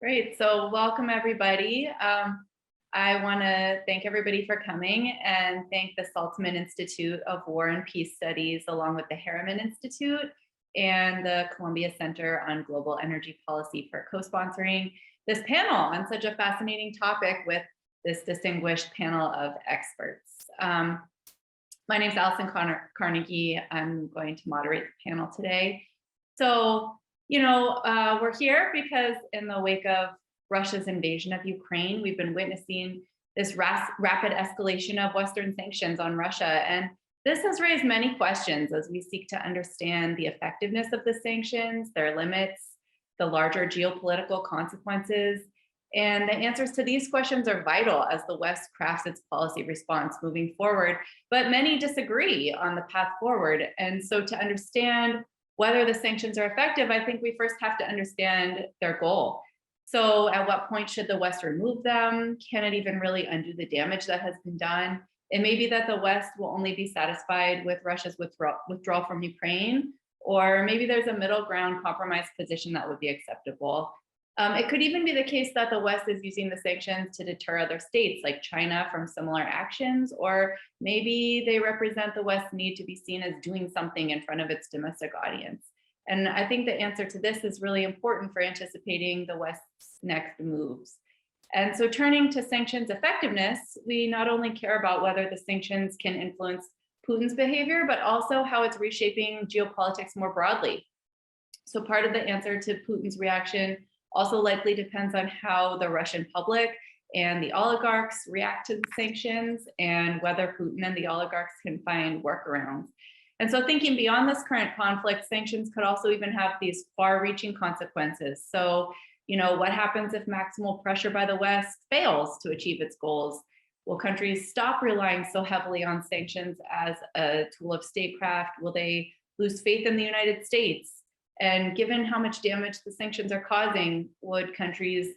Great. So welcome, everybody. I want to thank everybody for coming and thank the Saltzman Institute of War and Peace Studies, along with the Harriman Institute and the Columbia Center on Global Energy Policy for co-sponsoring this panel on such a fascinating topic with this distinguished panel of experts. My name is Allison Carnegie. I'm going to moderate the panel today. So, we're here because in the wake of Russia's invasion of Ukraine, we've been witnessing this rapid escalation of Western sanctions on Russia. And this has raised many questions as we seek to understand the effectiveness of the sanctions, their limits, the larger geopolitical consequences. And the answers to these questions are vital as the West crafts its policy response moving forward. But many disagree on the path forward. And so to understand whether the sanctions are effective, I think we first have to understand their goal. So at what point should the West remove them? Can it even really undo the damage that has been done? It may be that the West will only be satisfied with Russia's withdrawal from Ukraine, or maybe there's a middle ground compromise position that would be acceptable. It could even be the case that the West is using the sanctions to deter other states like China from similar actions, or maybe they represent the West's need to be seen as doing something in front of its domestic audience. And I think the answer to this is really important for anticipating the West's next moves. And so turning to sanctions effectiveness, we not only care about whether the sanctions can influence Putin's behavior, but also how it's reshaping geopolitics more broadly. So part of the answer to Putin's reaction also likely depends on how the Russian public and the oligarchs react to the sanctions and whether Putin and the oligarchs can find workarounds. And so thinking beyond this current conflict, sanctions could also even have these far-reaching consequences. So, what happens if maximal pressure by the West fails to achieve its goals? Will countries stop relying so heavily on sanctions as a tool of statecraft? Will they lose faith in the United States? And given how much damage the sanctions are causing, would countries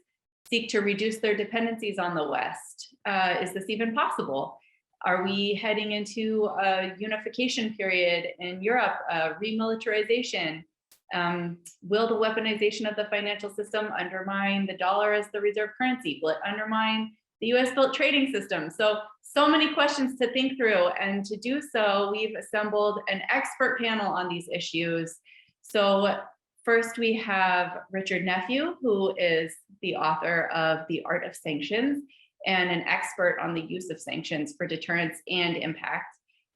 seek to reduce their dependencies on the West? Is this even possible? Are we heading into a unification period in Europe, remilitarization? Will the weaponization of the financial system undermine the dollar as the reserve currency? Will it undermine the US-built trading system? So many questions to think through. And to do so, we've assembled an expert panel on these issues. So first we have Richard Nephew, who is the author of The Art of Sanctions and an expert on the use of sanctions for deterrence and impact.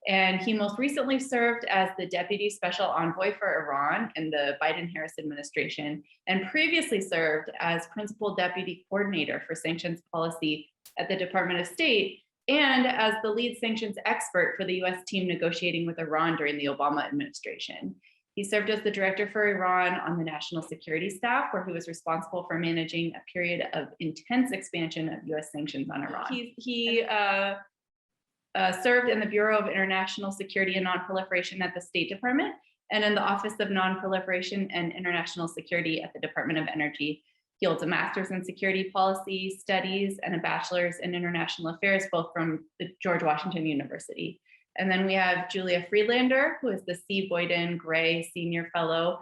And he most recently served as the Deputy Special Envoy for Iran in the Biden-Harris administration, and previously served as Principal Deputy Coordinator for Sanctions Policy at the Department of State, and as the lead sanctions expert for the US team negotiating with Iran during the Obama administration. He served as the director for Iran on the national security staff, where he was responsible for managing a period of intense expansion of US sanctions on Iran. He served in the Bureau of International Security and Nonproliferation at the State Department and in the Office of Nonproliferation and International Security at the Department of Energy. He holds a master's in security policy studies and a bachelor's in international affairs, both from the George Washington University. And then we have Julia Friedlander, who is the C. Boyden Gray Senior Fellow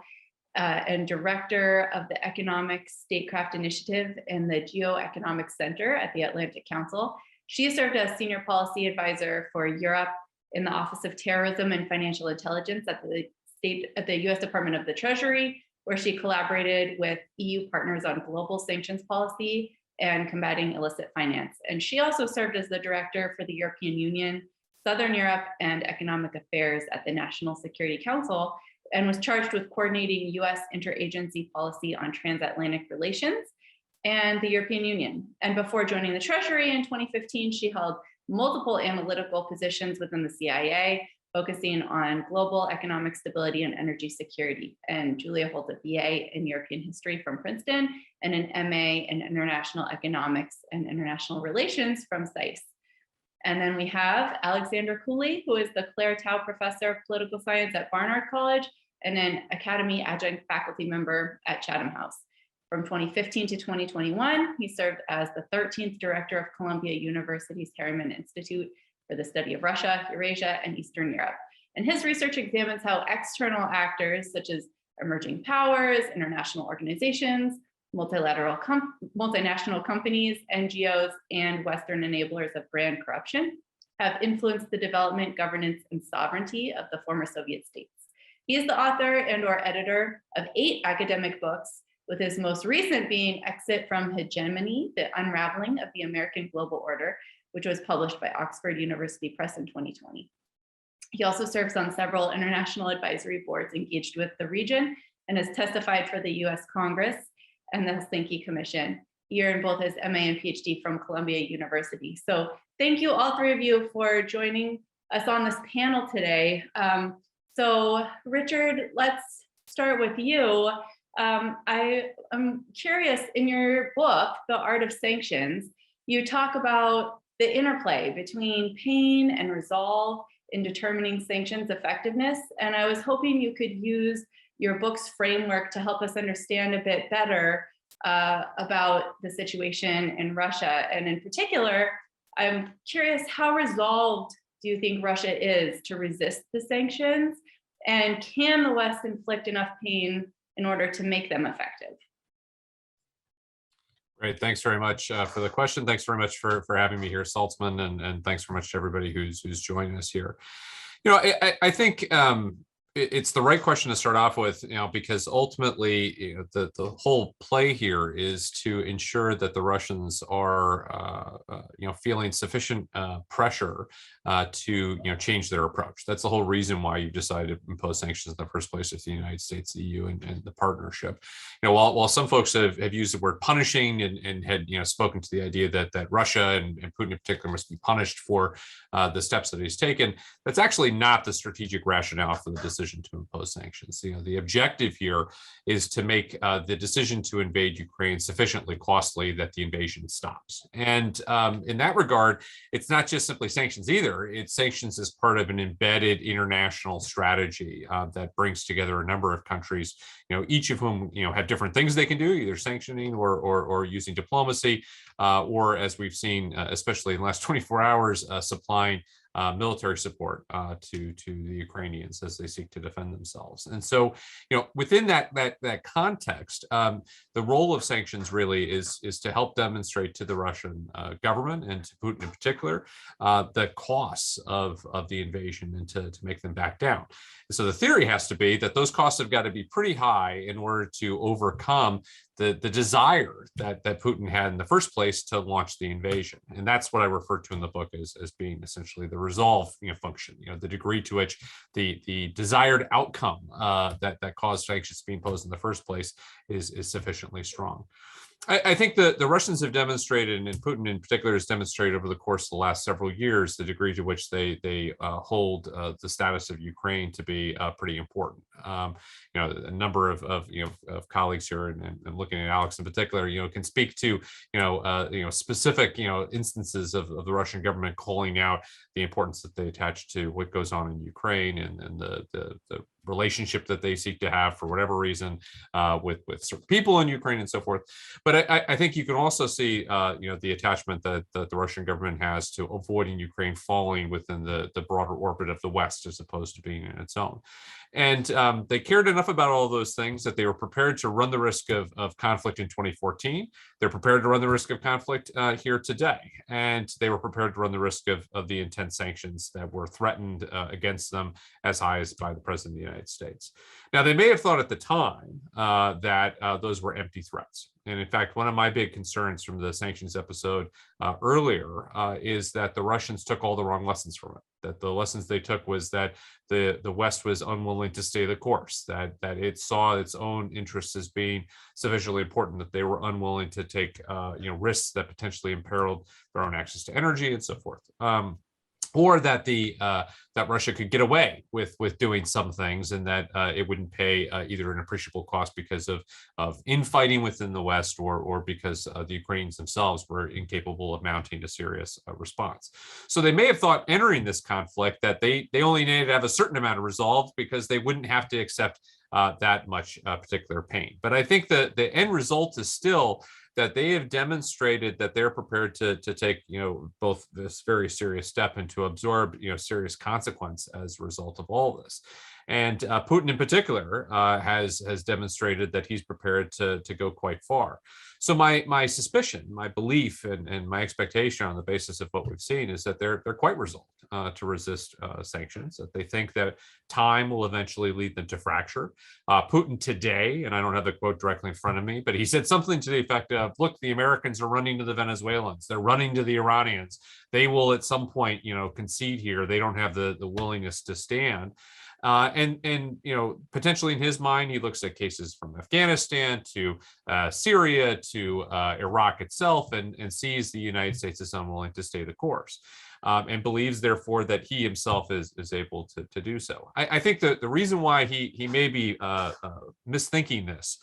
and Director of the Economic Statecraft Initiative in the Geoeconomic Center at the Atlantic Council. She served as Senior Policy Advisor for Europe in the Office of Terrorism and Financial Intelligence at the US Department of the Treasury, where she collaborated with EU partners on global sanctions policy and combating illicit finance. And she also served as the Director for the European Union, Southern Europe, and Economic Affairs at the National Security Council, and was charged with coordinating US interagency policy on transatlantic relations and the European Union. And before joining the Treasury in 2015, she held multiple analytical positions within the CIA, focusing on global economic stability and energy security. And Julia holds a BA in European history from Princeton and an MA in international economics and international relations from SAIS. And then we have Alexander Cooley, who is the Claire Tao Professor of Political Science at Barnard College and an Academy Adjunct faculty member at Chatham House. From 2015 to 2021, he served as the 13th director of Columbia University's Harriman Institute for the study of Russia, Eurasia, and Eastern Europe. And his research examines how external actors, such as emerging powers, international organizations, multinational companies, NGOs, and Western enablers of grand corruption have influenced the development, governance, and sovereignty of the former Soviet states. He is the author and/or editor of 8 academic books, with his most recent being Exit from Hegemony, The Unraveling of the American Global Order, which was published by Oxford University Press in 2020. He also serves on several international advisory boards engaged with the region and has testified for the US Congress and the Helsinki Commission. He earned both his MA and PhD from Columbia University. So thank you, all 3 of you, for joining us on this panel today. So Richard, let's start with you. I'm curious, in your book, The Art of Sanctions, you talk about the interplay between pain and resolve in determining sanctions effectiveness. And I was hoping you could use your book's framework to help us understand a bit better about the situation in Russia. And in particular, I'm curious, how resolved do you think Russia is to resist the sanctions? And can the West inflict enough pain in order to make them effective? Great, thanks very much for the question. Thanks very much for having me here, Saltzman, and thanks very much to everybody who's joining us here. You know, I think it's the right question to start off with, you know, because ultimately, you know, the whole play here is to ensure that the Russians are, you know, feeling sufficient pressure to, you know, change their approach. That's the whole reason why you decided to impose sanctions in the first place with the United States, the EU, and the partnership. You know, while some folks have used the word punishing and had, you know, spoken to the idea that Russia and Putin in particular must be punished for the steps that he's taken, that's actually not the strategic rationale for the decision to impose sanctions. You know, the objective here is to make the decision to invade Ukraine sufficiently costly that the invasion stops. And in that regard, it's not just simply sanctions either. It's sanctions as part of an embedded international strategy that brings together a number of countries, you know, each of whom, you know, have different things they can do, either sanctioning or using diplomacy, or as we've seen, especially in the last 24 hours, supplying military support to the Ukrainians as they seek to defend themselves. And so, you know, within that context, the role of sanctions really is to help demonstrate to the Russian government and to Putin in particular the costs of the invasion and to make them back down. And so the theory has to be that those costs have got to be pretty high in order to overcome the desire that Putin had in the first place to launch the invasion. And that's what I refer to in the book as being essentially the resolve, you know, function, you know, the degree to which the desired outcome that caused sanctions to be imposed in the first place is sufficiently strong. I think the Russians have demonstrated, and Putin in particular has demonstrated over the course of the last several years, the degree to which they hold the status of Ukraine to be pretty important. You know, a number of colleagues here, and looking at Alex in particular, you know, can speak to specific instances of the Russian government calling out the importance that they attach to what goes on in Ukraine and the relationship that they seek to have for whatever reason with certain people in Ukraine and so forth. But I think you can also see the attachment that the Russian government has to avoiding Ukraine falling within the broader orbit of the West as opposed to being in its own. And they cared enough about all those things that they were prepared to run the risk of conflict in 2014. They're prepared to run the risk of conflict here today. And they were prepared to run the risk of the intense sanctions that were threatened against them as high as by the President of the United States. Now, they may have thought at the time that those were empty threats. And in fact, one of my big concerns from the sanctions episode earlier is that the Russians took all the wrong lessons from it. That the lessons they took was that the West was unwilling to stay the course, that it saw its own interests as being sufficiently important, that they were unwilling to take risks that potentially imperiled their own access to energy and so forth. Or that that Russia could get away with doing some things, and that it wouldn't pay either an appreciable cost because of infighting within the West, or because the Ukrainians themselves were incapable of mounting a serious response. So they may have thought entering this conflict that they only needed to have a certain amount of resolve because they wouldn't have to accept that much particular pain. But I think the end result is still that they have demonstrated that they're prepared to take, both this very serious step and to absorb, serious consequence as a result of all this. And Putin in particular has demonstrated that he's prepared to go quite far. So my suspicion, my belief, and my expectation on the basis of what we've seen is that they're quite resolved to resist sanctions, that they think that time will eventually lead them to fracture. Putin today, and I don't have the quote directly in front of me, but he said something to the effect of, look, the Americans are running to the Venezuelans, they're running to the Iranians. They will at some point, concede here. They don't have the willingness to stand. And potentially in his mind, he looks at cases from Afghanistan to Syria to Iraq itself, and sees the United States as unwilling to stay the course. And believes, therefore, that he himself is able to do so. I think that the reason why he may be misthinking this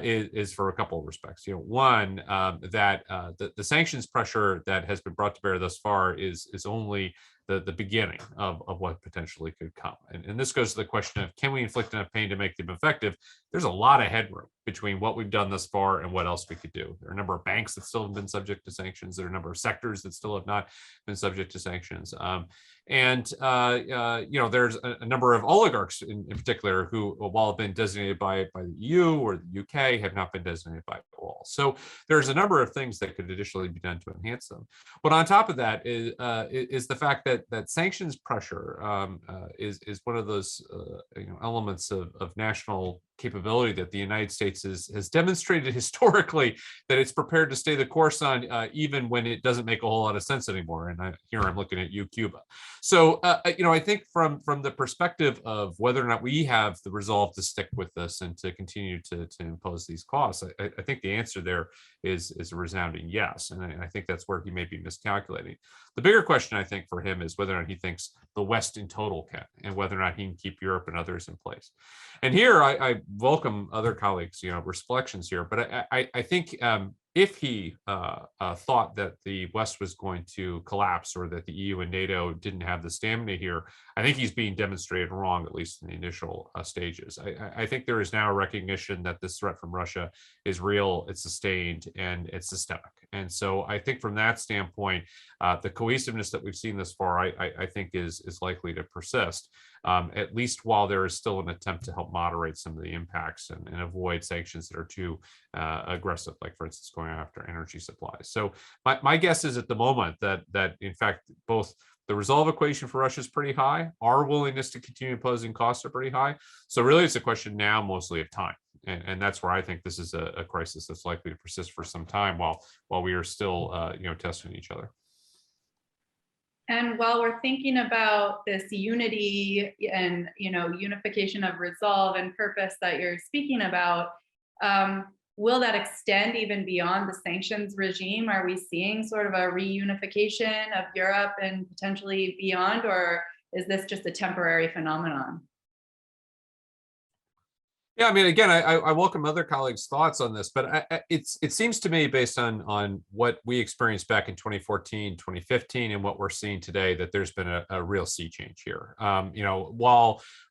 is for a couple of respects. One, that the sanctions pressure that has been brought to bear thus far is only the beginning of what potentially could come. And this goes to the question of, can we inflict enough pain to make them effective? There's a lot of headroom between what we've done thus far and what else we could do. There are a number of banks that still have been subject to sanctions. There are a number of sectors that still have not been subject to sanctions. There's a number of oligarchs in particular who, while have been designated by the EU or the UK, have not been designated by the wall. So there's a number of things that could additionally be done to enhance them. But on top of that is the fact that sanctions pressure is one of those elements of national capability that the United States has demonstrated historically that it's prepared to stay the course on, even when it doesn't make a whole lot of sense anymore. And I'm looking at you, Cuba. So, I think from the perspective of whether or not we have the resolve to stick with this and to continue to impose these costs, I think the answer there is a resounding yes. And I think that's where he may be miscalculating. The bigger question, I think, for him is whether or not he thinks the West in total can, and whether or not he can keep Europe and others in place. And here, I welcome other colleagues, reflections here, but I think if he thought that the West was going to collapse, or that the EU and NATO didn't have the stamina here, I think he's being demonstrated wrong, at least in the initial stages. I think there is now a recognition that this threat from Russia is real, it's sustained, and it's systemic. And so I think from that standpoint, the cohesiveness that we've seen this far, I think is likely to persist, at least while there is still an attempt to help moderate some of the impacts and avoid sanctions that are too aggressive, like, for instance, going after energy supplies. So my guess is at the moment that in fact, both the resolve equation for Russia is pretty high, our willingness to continue imposing costs are pretty high. So really, it's a question now mostly of time. And that's where I think this is a crisis that's likely to persist for some time while we are still testing each other. And while we're thinking about this unity and unification of resolve and purpose that you're speaking about, will that extend even beyond the sanctions regime? Are we seeing sort of a reunification of Europe and potentially beyond, or is this just a temporary phenomenon? Yeah, I mean, again, I welcome other colleagues' thoughts on this, but it seems to me, based on what we experienced back in 2014, 2015, and what we're seeing today, that there's been a real sea change here.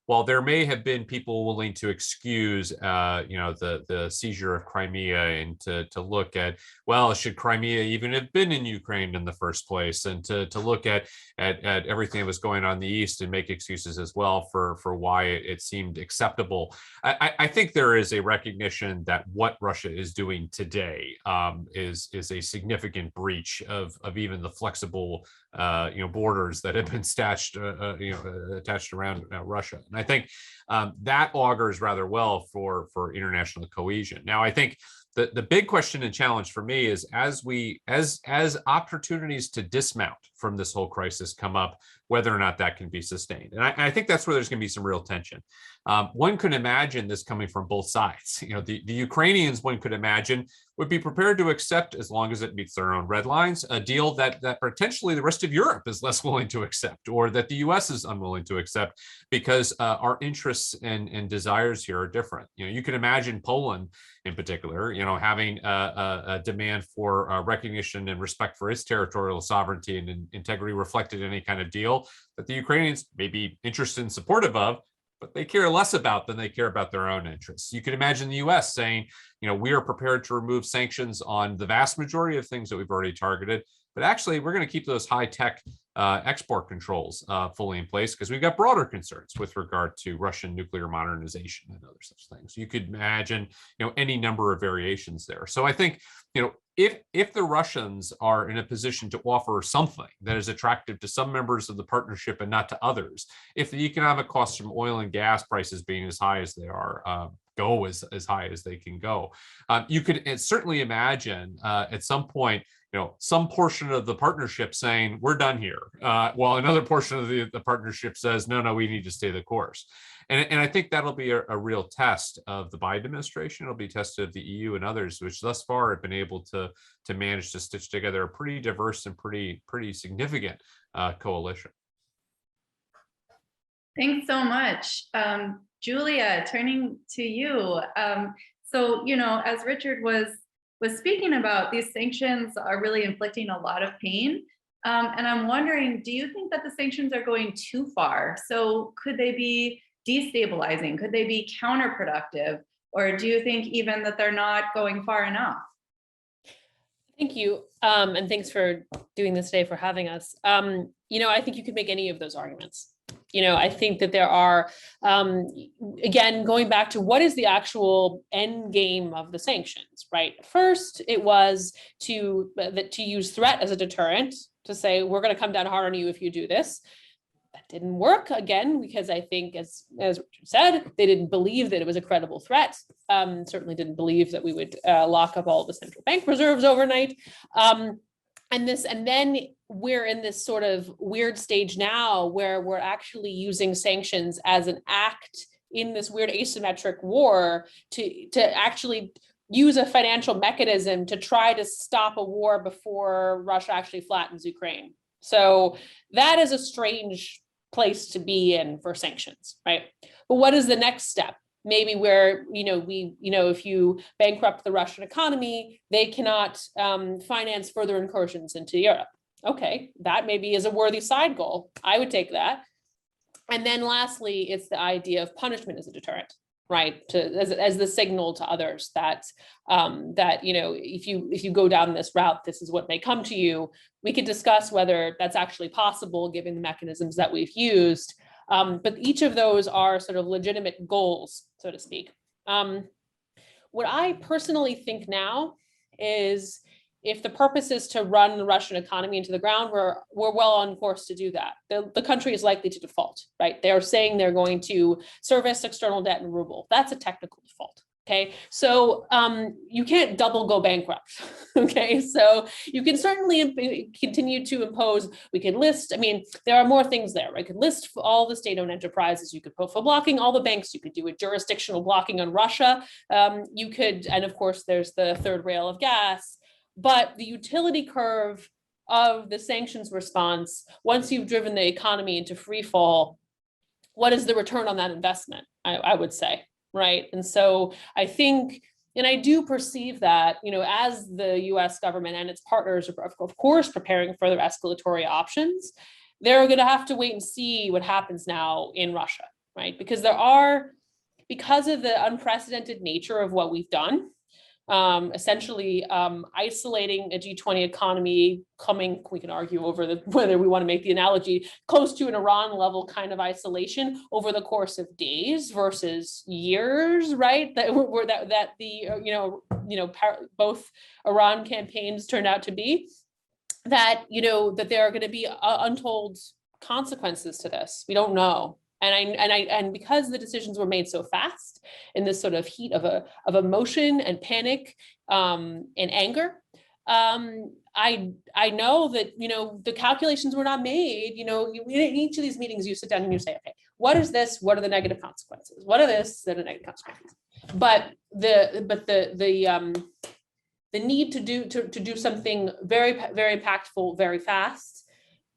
While there may have been people willing to excuse, the seizure of Crimea and to look at, well, should Crimea even have been in Ukraine in the first place, and to look at everything that was going on in the East and make excuses as well for why it seemed acceptable. I think there is a recognition that what Russia is doing today is a significant breach of even the flexible borders that have been attached around Russia. And I think that augurs rather well for international cohesion. Now, I think the big question and challenge for me is, as opportunities to dismount from this whole crisis come up, whether or not that can be sustained. And I think that's where there's going to be some real tension. One could imagine this coming from both sides. The Ukrainians, one could imagine, would be prepared to accept, as long as it meets their own red lines, a deal that potentially the rest of Europe is less willing to accept, or that the US is unwilling to accept, because our interests and desires here are different. You can imagine Poland in particular, having a demand for recognition and respect for its territorial sovereignty and integrity reflected in any kind of deal that the Ukrainians may be interested and supportive of, but they care less about than they care about their own interests. You can imagine the US saying, we are prepared to remove sanctions on the vast majority of things that we've already targeted, but actually we're going to keep those high-tech export controls fully in place because we've got broader concerns with regard to Russian nuclear modernization and other such things. You could imagine, any number of variations there. So I think, if the Russians are in a position to offer something that is attractive to some members of the partnership and not to others, if the economic costs from oil and gas prices being as high as they are, go as high as they can go, you could certainly imagine at some point, some portion of the partnership saying, we're done here, while another portion of the partnership says, no, we need to stay the course. And I think that'll be a real test of the Biden administration. It'll be tested of the EU and others, which thus far have been able to manage to stitch together a pretty diverse and pretty significant coalition. Thanks so much. Julia, turning to you. So, as Richard was speaking about, these sanctions are really inflicting a lot of pain. And I'm wondering, do you think that the sanctions are going too far? So could they be destabilizing? Could they be counterproductive? Or do you think even that they're not going far enough? Thank you. And thanks for doing this today, for having us. I think you could make any of those arguments. I think that there are, again, going back to what is the actual end game of the sanctions, right? First, it was to use threat as a deterrent, to say, we're going to come down hard on you if you do this. That didn't work, again, because I think, as Richard said, they didn't believe that it was a credible threat. Certainly didn't believe that we would lock up all the central bank reserves overnight. And then we're in this sort of weird stage now where we're actually using sanctions as an act in this weird asymmetric war to actually use a financial mechanism to try to stop a war before Russia actually flattens Ukraine. So that is a strange place to be in for sanctions, right? But what is the next step? Maybe where, if you bankrupt the Russian economy, they cannot finance further incursions into Europe. Okay, that maybe is a worthy side goal. I would take that. And then lastly, it's the idea of punishment as a deterrent, right? As the signal to others that if you go down this route, this is what may come to you. We could discuss whether that's actually possible given the mechanisms that we've used. But each of those are sort of legitimate goals, so to speak. What I personally think now is, if the purpose is to run the Russian economy into the ground, we're well on course to do that. The country is likely to default, right? They're saying they're going to service external debt in ruble. That's a technical default. Okay, so you can't double go bankrupt. Okay, so you can certainly continue to impose. We could list, there are more things there. I could list all the state-owned enterprises. You could put for blocking all the banks. You could do a jurisdictional blocking on Russia. You could, and of course, there's the third rail of gas. But the utility curve of the sanctions response, once you've driven the economy into free fall, what is the return on that investment? I would say. Right. And so I think, and I do perceive that, as the US government and its partners are, of course, preparing further escalatory options, they're going to have to wait and see what happens now in Russia, right? Because because of the unprecedented nature of what we've done, essentially isolating a G20 economy, we can argue over whether we want to make the analogy close to an Iran level kind of isolation over the course of days versus years, right? Both Iran campaigns turned out to be that, that there are going to be untold consequences to this. We don't know. And because the decisions were made so fast in this sort of heat of emotion and panic and anger, I know that the calculations were not made. In each of these meetings, you sit down and you say, okay, what is this? What are the negative consequences? What are this? That are negative consequences. But the need to do something very, very impactful, very fast,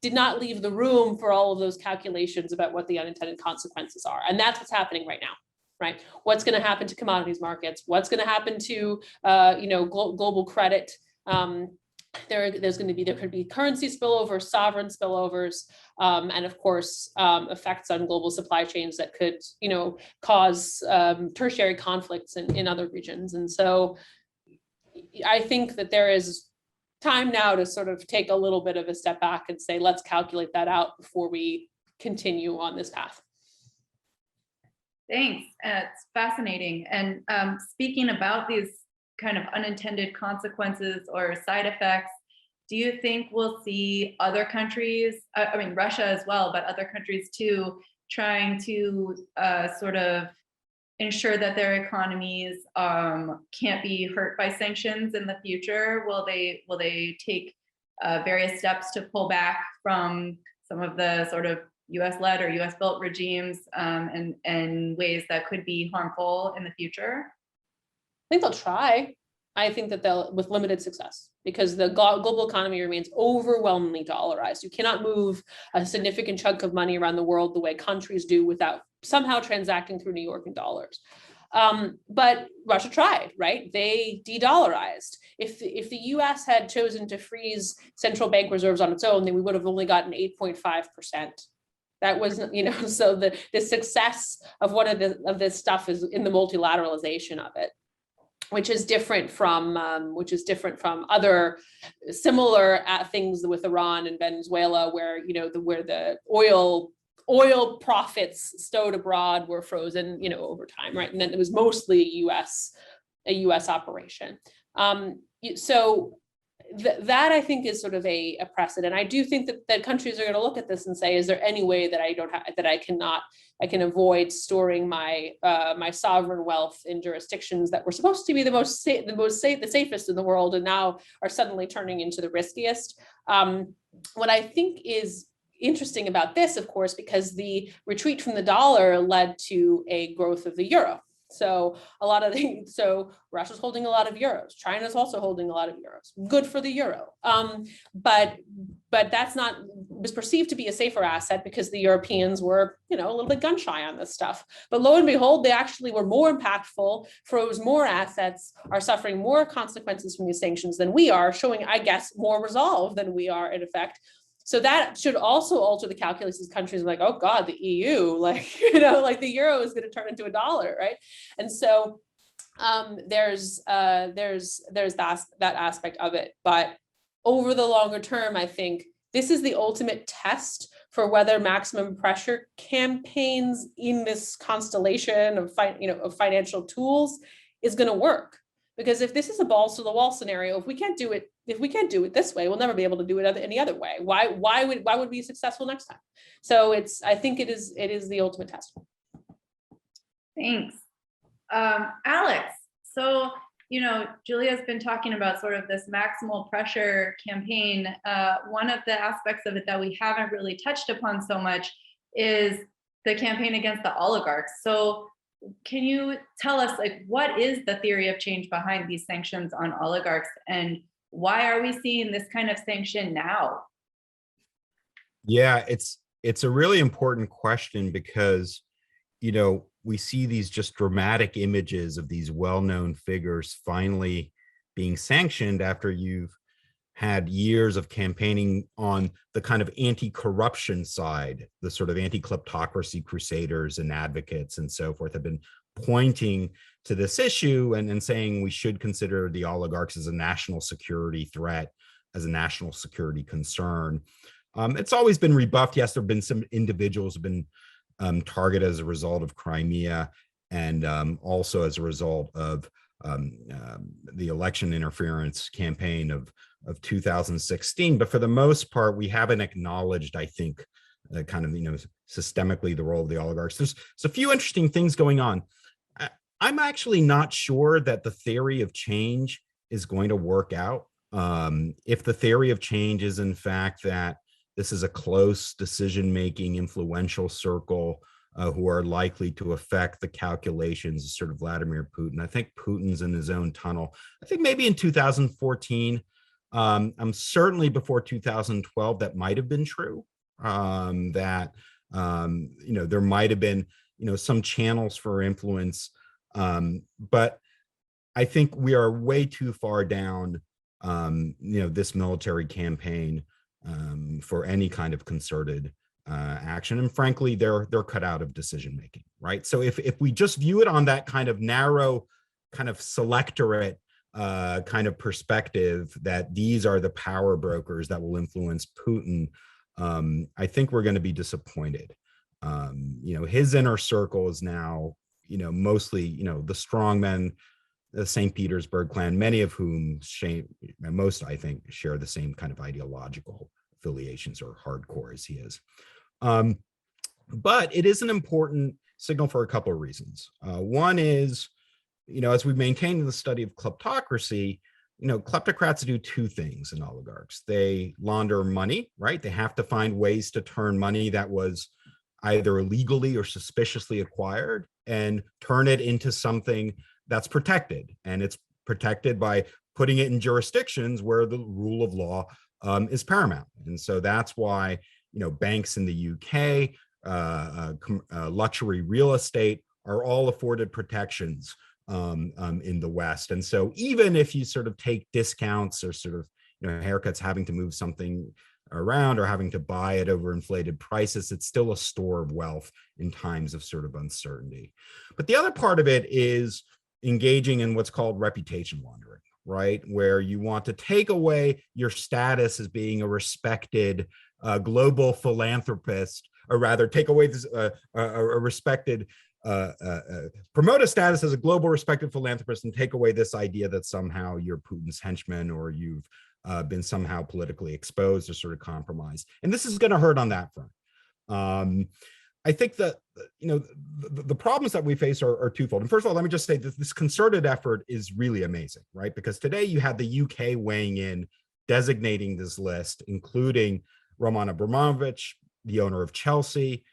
did not leave the room for all of those calculations about what the unintended consequences are. And that's what's happening right now, right? What's going to happen to commodities markets? What's going to happen to, global credit? there could be currency spillovers, sovereign spillovers, and of course effects on global supply chains that could, cause tertiary conflicts in other regions. And so I think that there is time now to sort of take a little bit of a step back and say, let's calculate that out before we continue on this path. Thanks. It's fascinating. And speaking about these kind of unintended consequences or side effects, do you think we'll see other countries, I mean, Russia as well, but other countries too, trying to sort of ensure that their economies can't be hurt by sanctions in the future? Will they take various steps to pull back from some of the sort of US-led or US-built regimes and ways that could be harmful in the future? I think they'll try. I think that they'll, with limited success, because the global economy remains overwhelmingly dollarized. You cannot move a significant chunk of money around the world the way countries do without somehow transacting through New York in dollars. But Russia tried, right? They de-dollarized. If the US had chosen to freeze central bank reserves on its own, then we would have only gotten 8.5%. That was, so the success of of this stuff is in the multilateralization of it, which is different from other similar things with Iran and Venezuela, where the oil profits stowed abroad were frozen, over time, right? And then it was mostly a US operation. So that I think is sort of a precedent. I do think that countries are going to look at this and say, is there any way that I can avoid storing my my sovereign wealth in jurisdictions that were supposed to be the safest in the world, and now are suddenly turning into the riskiest? What I think is interesting about this, of course, because the retreat from the dollar led to a growth of the euro. So Russia's holding a lot of euros. China's also holding a lot of euros. Good for the euro. But that's not, was perceived to be a safer asset because the Europeans were, a little bit gun shy on this stuff. But lo and behold, they actually were more impactful, froze more assets, are suffering more consequences from these sanctions than we are, showing, I guess, more resolve than we are in effect. So that should also alter the calculus as countries like, oh God, the EU, like the euro is going to turn into a dollar, right? And so there's that aspect of it. But over the longer term, I think this is the ultimate test for whether maximum pressure campaigns in this constellation of financial tools is going to work. Because if this is a balls to the wall scenario, if we can't do it this way, we'll never be able to do it any other way. Why would we be successful next time? So I think it is the ultimate test. Thanks. Alex, so, Julia's been talking about sort of this maximal pressure campaign. One of the aspects of it that we haven't really touched upon so much is the campaign against the oligarchs. So can you tell us, what is the theory of change behind these sanctions on oligarchs, and why are we seeing this kind of sanction now? Yeah, it's a really important question because, we see these just dramatic images of these well-known figures finally being sanctioned after you've had years of campaigning on the kind of anti-corruption side. The sort of anti-kleptocracy crusaders and advocates and so forth have been pointing to this issue and saying we should consider the oligarchs as a national security threat, as a national security concern. It's always been rebuffed. Yes, there have been some individuals who have been targeted as a result of Crimea, and also as a result of the election interference campaign of 2016. But for the most part, we haven't acknowledged, I think, kind of, systemically the role of the oligarchs. There's a few interesting things going on. I'm actually not sure that the theory of change is going to work out. If the theory of change is, in fact, that this is a close decision-making influential circle who are likely to affect the calculations of sort of Vladimir Putin. I think Putin's in his own tunnel. I think maybe in 2014, certainly before 2012, that might have been true. There might have been, some channels for influence. But I think we are way too far down this military campaign for any kind of concerted action. And frankly, they're cut out of decision making, right? So if we just view it on that kind of narrow, kind of selectorate kind of perspective, that these are the power brokers that will influence Putin, I think we're going to be disappointed. His inner circle is now, mostly, the strongmen, the St. Petersburg clan, many of whom most, I think, share the same kind of ideological affiliations, or hardcore as he is. But it is an important signal for a couple of reasons. One is, as we've maintained in the study of kleptocracy, kleptocrats do two things in oligarchs. They launder money, right? They have to find ways to turn money that was either illegally or suspiciously acquired and turn it into something that's protected. And it's protected by putting it in jurisdictions where the rule of law is paramount. And so that's why, banks in the UK, luxury real estate are all afforded protections in the West. And so even if you sort of take discounts or sort of, haircuts having to move something around or having to buy at overinflated prices, it's still a store of wealth in times of sort of uncertainty. But the other part of it is engaging in what's called reputation laundering, right? Where you want to take away your status as being a respected global philanthropist, or rather take away this a respected, promote a status as a global respected philanthropist and take away this idea that somehow you're Putin's henchman or you've been somehow politically exposed or sort of compromised. And this is going to hurt on that front. I think that, the problems that we face are twofold. And first of all, let me just say that this concerted effort is really amazing, right? Because today you had the UK weighing in, designating this list, including Roman Abramovich, the owner of Chelsea.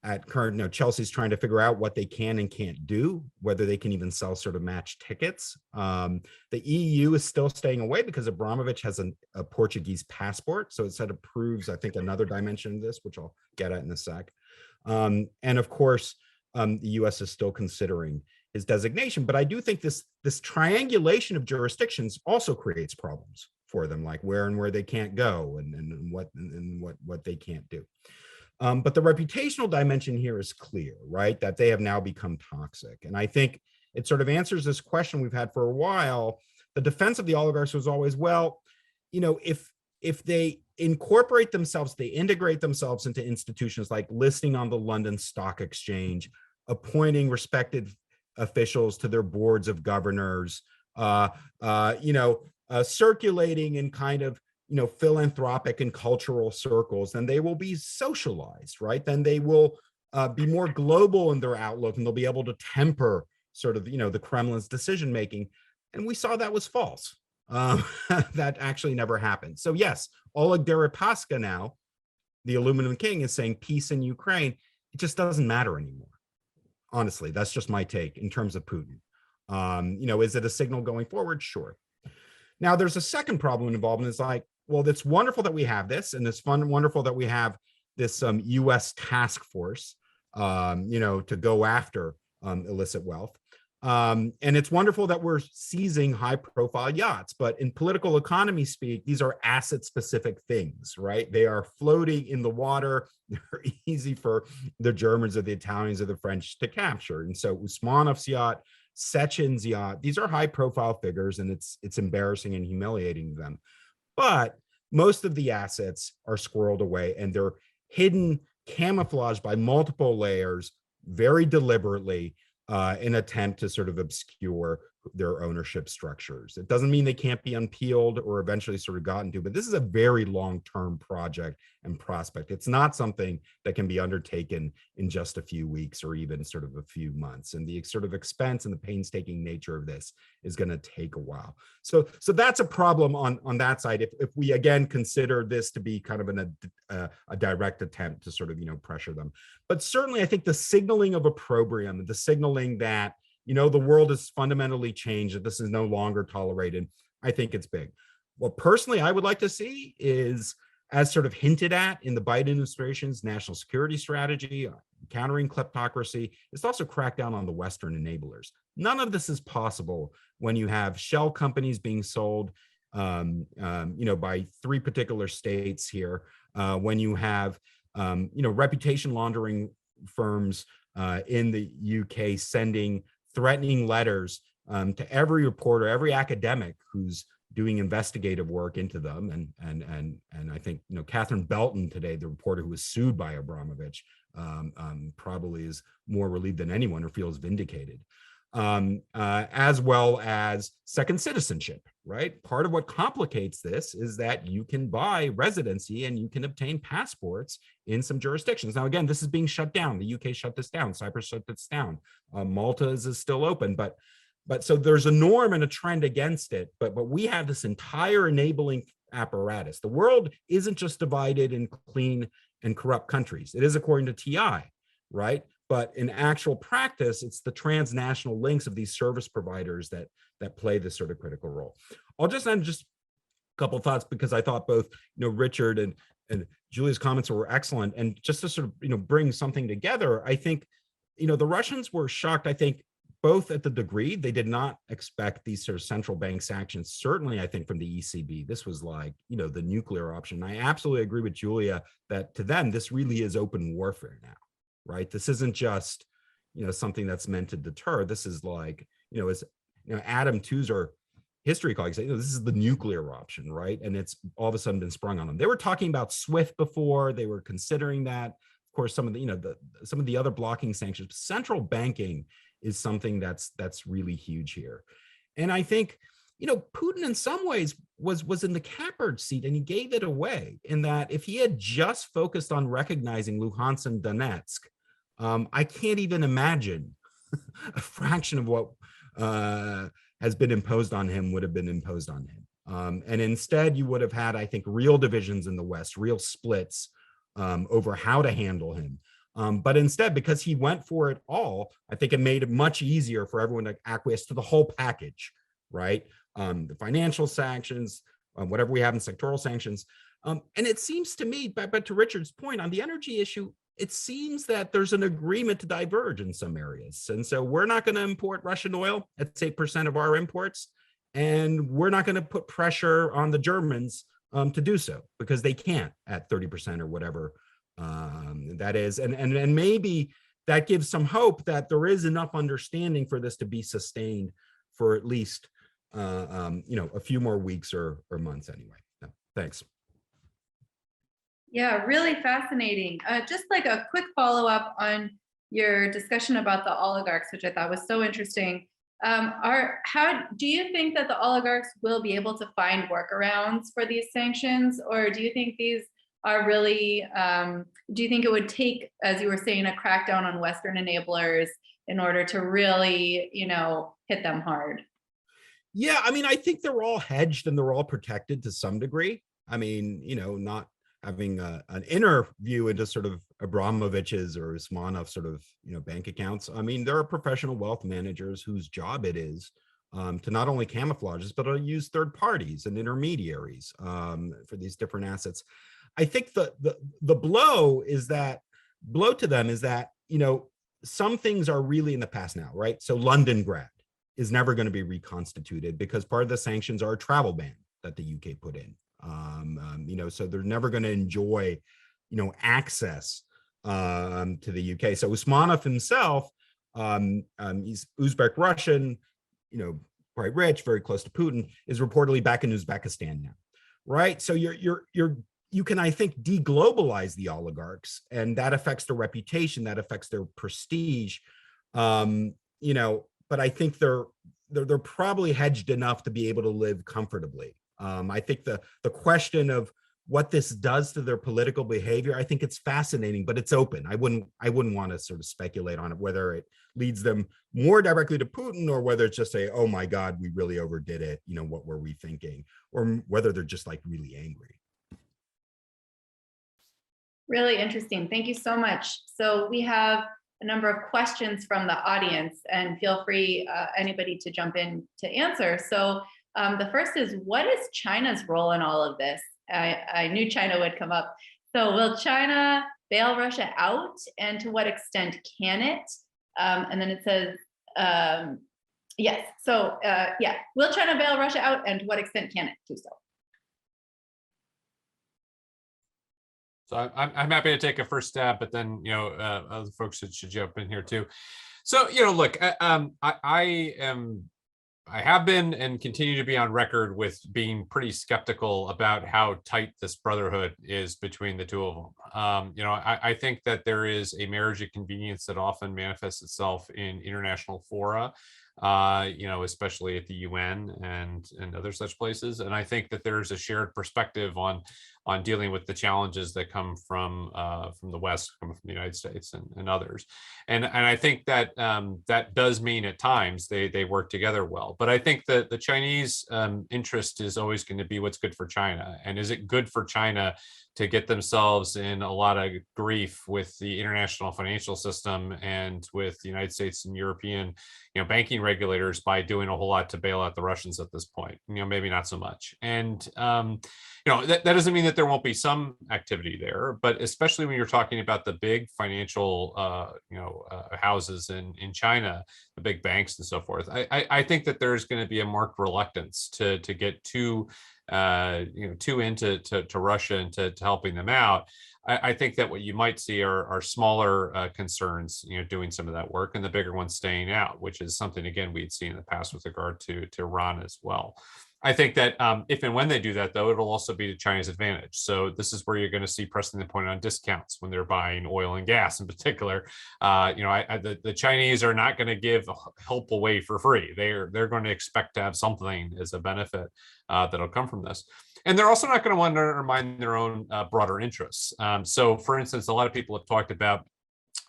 At current, Chelsea's trying to figure out what they can and can't do, whether they can even sell sort of match tickets. The EU is still staying away because Abramovich has a Portuguese passport. So it sort of proves, I think, another dimension of this, which I'll get at in a sec. And of course, the US is still considering his designation. But I do think this triangulation of jurisdictions also creates problems for them, like where they can't go and what they can't do. But the reputational dimension here is clear, right? That they have now become toxic. And I think it sort of answers this question we've had for a while. The defense of the oligarchs was always, well, if they incorporate themselves, they integrate themselves into institutions like listing on the London Stock Exchange, appointing respected officials to their boards of governors, circulating in kind of philanthropic and cultural circles, then they will be socialized, right? Then they will be more global in their outlook, and they'll be able to temper sort of, the Kremlin's decision making. And we saw that was false. That actually never happened. So yes, Oleg Deripaska now, the aluminum king, is saying peace in Ukraine. It just doesn't matter anymore. Honestly, that's just my take in terms of Putin. Is it a signal going forward? Sure. Now, there's a second problem involved, and it's like, well, it's wonderful that we have this, and it's wonderful that we have this U.S. task force, to go after illicit wealth. And it's wonderful that we're seizing high-profile yachts, but in political economy speak, these are asset-specific things, right? They are floating in the water. They're easy for the Germans or the Italians or the French to capture. And so Usmanov's yacht, Sechen's yacht, these are high-profile figures, and it's embarrassing and humiliating them. But most of the assets are squirreled away, and they're hidden, camouflaged by multiple layers, very deliberately, in attempt to sort of obscure their ownership structures. It doesn't mean they can't be unpeeled or eventually sort of gotten to, but this is a very long-term project and prospect. It's not something that can be undertaken in just a few weeks or even sort of a few months. And the sort of expense and the painstaking nature of this is going to take a while. So that's a problem on that side. If we again consider this to be kind of a direct attempt to sort of pressure them, but certainly I think the signaling of opprobrium, the signaling that the world has fundamentally changed, that this is no longer tolerated, I think it's big. What personally I would like to see is, as sort of hinted at in the Biden administration's national security strategy, countering kleptocracy, is also crack down on the Western enablers. None of this is possible when you have shell companies being sold by 3 particular states here. When you have, reputation laundering firms in the UK sending threatening letters to every reporter, every academic who's doing investigative work into them, and I think Catherine Belton today, the reporter who was sued by Abramovich, probably is more relieved than anyone or feels vindicated. As well as second citizenship, right? Part of what complicates this is that you can buy residency and you can obtain passports in some jurisdictions. Now, again, this is being shut down. The UK shut this down. Cyprus shut this down. Malta is still open, but so there's a norm and a trend against it. But we have this entire enabling apparatus. The world isn't just divided in clean and corrupt countries. It is according to TI, right? But in actual practice, it's the transnational links of these service providers that play this sort of critical role. I'll just end just a couple of thoughts, because I thought both Richard and Julia's comments were excellent. And just to sort of bring something together, I think the Russians were shocked, I think, both at the degree. They did not expect these sort of central bank sanctions, certainly I think from the ECB. This was like the nuclear option. I absolutely agree with Julia that to them this really is open warfare now. Right? This isn't just, something that's meant to deter. This is like, as Adam Toozer, history colleagues say, this is the nuclear option, right? And it's all of a sudden been sprung on them. They were talking about SWIFT before. They were considering that. Of course, some of the, some of the other blocking sanctions. Central banking is something that's really huge here. And I think, Putin in some ways was in the catbird seat, and he gave it away, in that if he had just focused on recognizing Luhansk and Donetsk, I can't even imagine a fraction of what has been imposed on him would have been imposed on him. And instead, you would have had, I think, real divisions in the West, real splits over how to handle him. But instead, because he went for it all, I think it made it much easier for everyone to acquiesce to the whole package, right? The financial sanctions, whatever we have in sectoral sanctions. And it seems to me, but to Richard's point on the energy issue, it seems that there's an agreement to diverge in some areas. And so we're not going to import Russian oil at 8% of our imports. And we're not going to put pressure on the Germans to do so, because they can't at 30% or whatever that is. And maybe that gives some hope that there is enough understanding for this to be sustained for at least a few more weeks or months anyway. Thanks. Yeah, really fascinating. Just like a quick follow-up on your discussion about the oligarchs, which I thought was so interesting. How do you think that the oligarchs will be able to find workarounds for these sanctions, or do you think these are really? Do you think it would take, as you were saying, a crackdown on Western enablers in order to really, hit them hard? Yeah, I mean, I think they're all hedged and they're all protected to some degree. I mean, not having an inner view into sort of Abramovich's or Usmanov's sort of, bank accounts. I mean, there are professional wealth managers whose job it is to not only camouflage this, but to use third parties and intermediaries for these different assets. I think the blow to them is that, some things are really in the past now, right? So Londongrad is never going to be reconstituted because part of the sanctions are a travel ban that the UK put in. So they're never going to enjoy, access to the UK. So Usmanov himself, he's Uzbek Russian, quite rich, very close to Putin, is reportedly back in Uzbekistan now, right? So you can, I think, deglobalize the oligarchs, and that affects their reputation, that affects their prestige, but I think they're probably hedged enough to be able to live comfortably. I think the question of what this does to their political behavior, I think it's fascinating, but it's open. I wouldn't want to sort of speculate on it, whether it leads them more directly to Putin or whether it's just say, oh my God, we really overdid it. What were we thinking? Or whether they're just like really angry. Really interesting. Thank you so much. So we have a number of questions from the audience, and feel free, anybody, to jump in to answer. So the first is, what is China's role in all of this? I knew China would come up. So will China bail Russia out, and to what extent can it? And then it says, Yes. So yeah, will China bail Russia out, and to what extent can it do so? So I'm happy to take a first stab, but then other folks should jump in here too. So look, I have been and continue to be on record with being pretty skeptical about how tight this brotherhood is between the two of them. I think that there is a marriage of convenience that often manifests itself in international fora, especially at the UN and other such places. And I think that there's a shared perspective on dealing with the challenges that come from the West, come from the United States and others. And I think that that does mean at times they work together well. But I think that the Chinese interest is always going to be what's good for China. And is it good for China to get themselves in a lot of grief with the international financial system and with the United States and European banking regulators by doing a whole lot to bail out the Russians at this point? Maybe not so much. And that doesn't mean that there won't be some activity there, but especially when you're talking about the big financial houses in China, the big banks and so forth, I think that there's going to be a marked reluctance to get too into Russia and to helping them out. I think that what you might see are smaller concerns, doing some of that work, and the bigger ones staying out, which is something, again, we'd seen in the past with regard to Iran as well. I think that if and when they do that, though, it'll also be to China's advantage. So this is where you're going to see pressing the point on discounts when they're buying oil and gas in particular. The Chinese are not going to give help away for free. They're going to expect to have something as a benefit that'll come from this. And they're also not going to want to undermine their own broader interests. So, for instance, a lot of people have talked about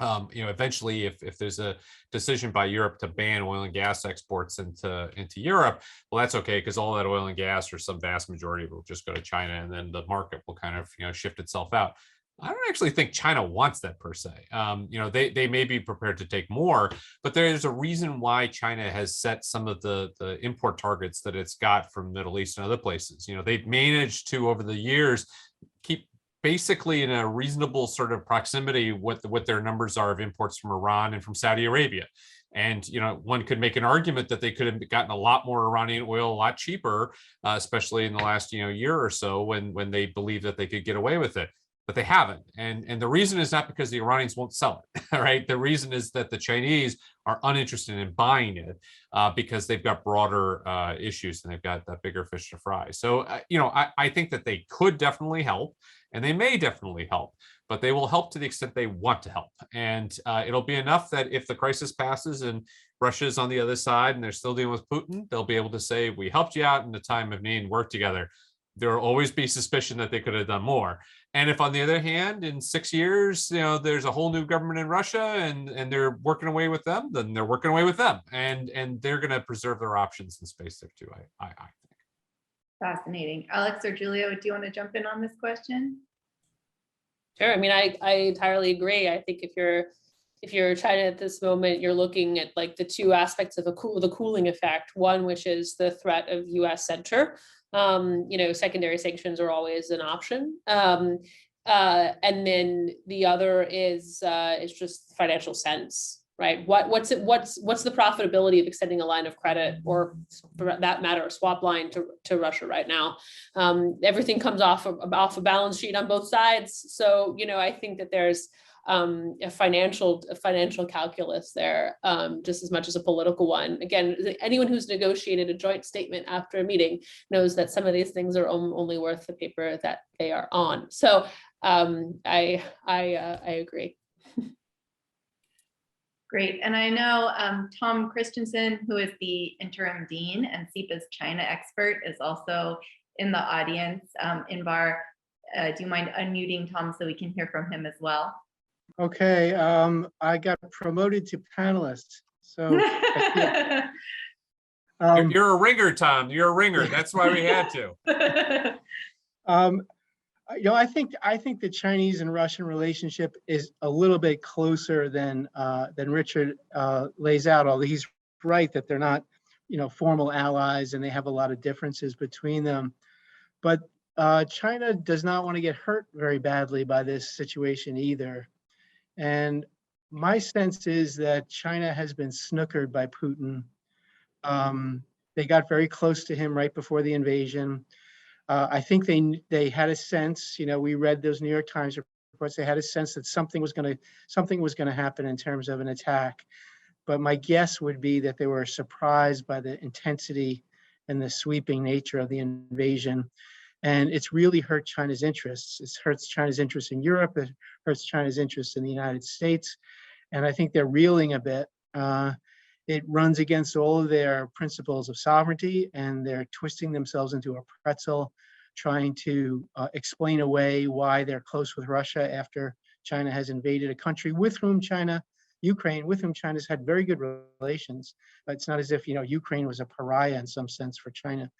eventually, if there's a decision by Europe to ban oil and gas exports into Europe, well, that's okay, because all that oil and gas, or some vast majority, will just go to China, and then the market will kind of shift itself out. I don't actually think China wants that per se. They may be prepared to take more, but there's a reason why China has set some of the import targets that it's got from the Middle East and other places. They've managed to, over the years, keep basically in a reasonable sort of proximity what their numbers are of imports from Iran and from Saudi Arabia. And one could make an argument that they could have gotten a lot more Iranian oil a lot cheaper, especially in the last year or so, when they believed that they could get away with it. But they haven't. And the reason is not because the Iranians won't sell it, right? The reason is that the Chinese are uninterested in buying it because they've got broader issues and they've got that bigger fish to fry. So, I think that they could definitely help, and they may definitely help, but they will help to the extent they want to help. And it'll be enough that if the crisis passes and Russia's on the other side and they're still dealing with Putin, they'll be able to say, we helped you out in the time of need and work together. There will always be suspicion that they could have done more. And if, on the other hand, in 6 years, there's a whole new government in Russia and they're working away with them, then they're working away with them, and they're going to preserve their options in space there too. I think. Fascinating. Alex or Julio, do you want to jump in on this question? Sure. I mean, I entirely agree. I think if you're China at this moment, you're looking at like the two aspects of the cooling effect. One, which is the threat of U.S. censure. Secondary sanctions are always an option. And then the other is just financial sense, right? What's the profitability of extending a line of credit, or for that matter, a swap line to Russia right now? Everything comes off a balance sheet on both sides. So, I think that there's a financial calculus there, just as much as a political one. Again, anyone who's negotiated a joint statement after a meeting knows that some of these things are only worth the paper that they are on. So I agree. Great. And I know Tom Christensen, who is the interim dean and SEPA's China expert, is also in the audience. Invar, do you mind unmuting Tom so we can hear from him as well? Okay, I got promoted to panelist, so you're a ringer, Tom. You're a ringer. That's why we had to. I think the Chinese and Russian relationship is a little bit closer than Richard lays out. Although he's right that they're not, formal allies, and they have a lot of differences between them. But China does not want to get hurt very badly by this situation either. And my sense is that China has been snookered by Putin They got very close to him right before the invasion. I think they had a sense, we read those New York Times reports, they had a sense that something was going to happen in terms of an attack. But my guess would be that they were surprised by the intensity and the sweeping nature of the invasion. And it's really hurt China's interests. It hurts China's interests in Europe. It hurts China's interests in the United States. And I think they're reeling a bit. It runs against all of their principles of sovereignty, and they're twisting themselves into a pretzel, trying to explain away why they're close with Russia after China has invaded a country with whom Ukraine, with whom China's had very good relations. It's not as if, Ukraine was a pariah in some sense for China.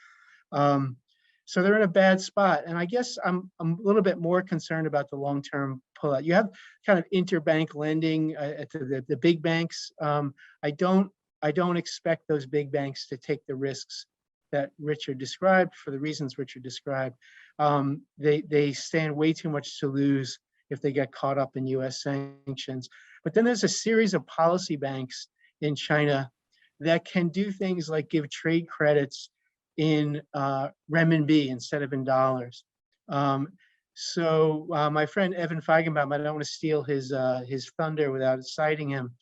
So they're in a bad spot. And I guess I'm a little bit more concerned about the long-term pullout. You have kind of interbank lending at the big banks. I don't expect those big banks to take the risks that Richard described for the reasons Richard described. They stand way too much to lose if they get caught up in US sanctions. But then there's a series of policy banks in China that can do things like give trade credits in renminbi instead of in dollars. So my friend Evan Feigenbaum, I don't want to steal his thunder without citing him,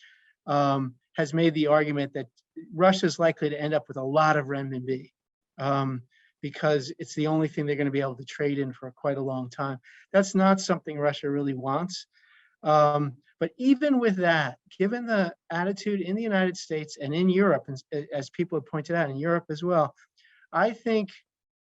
has made the argument that Russia's likely to end up with a lot of renminbi because it's the only thing they're going to be able to trade in for quite a long time. That's not something Russia really wants. But even with that, given the attitude in the United States and in Europe, as people have pointed out, in Europe as well, I think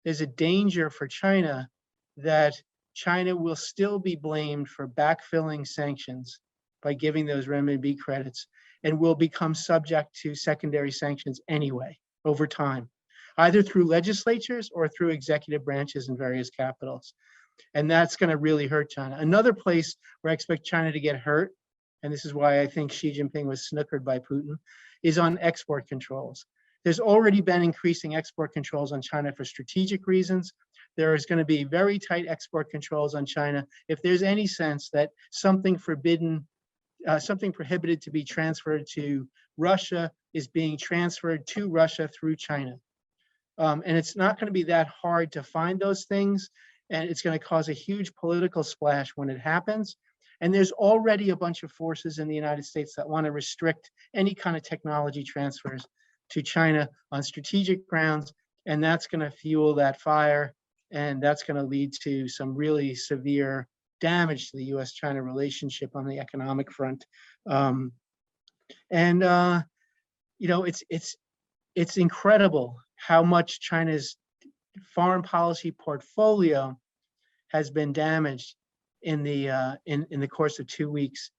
there's a danger for China that China will still be blamed for backfilling sanctions by giving those renminbi credits and will become subject to secondary sanctions anyway over time, either through legislatures or through executive branches in various capitals. And that's going to really hurt China. Another place where I expect China to get hurt, and this is why I think Xi Jinping was snookered by Putin, is on export controls. There's already been increasing export controls on China for strategic reasons. There is going to be very tight export controls on China if there's any sense that something prohibited to be transferred to Russia is being transferred to Russia through China. And it's not going to be that hard to find those things, and it's going to cause a huge political splash when it happens. And there's already a bunch of forces in the United States that want to restrict any kind of technology transfers to China on strategic grounds, and that's going to fuel that fire, and that's going to lead to some really severe damage to the U.S.-China relationship on the economic front. It's incredible how much China's foreign policy portfolio has been damaged in the course of 2 weeks.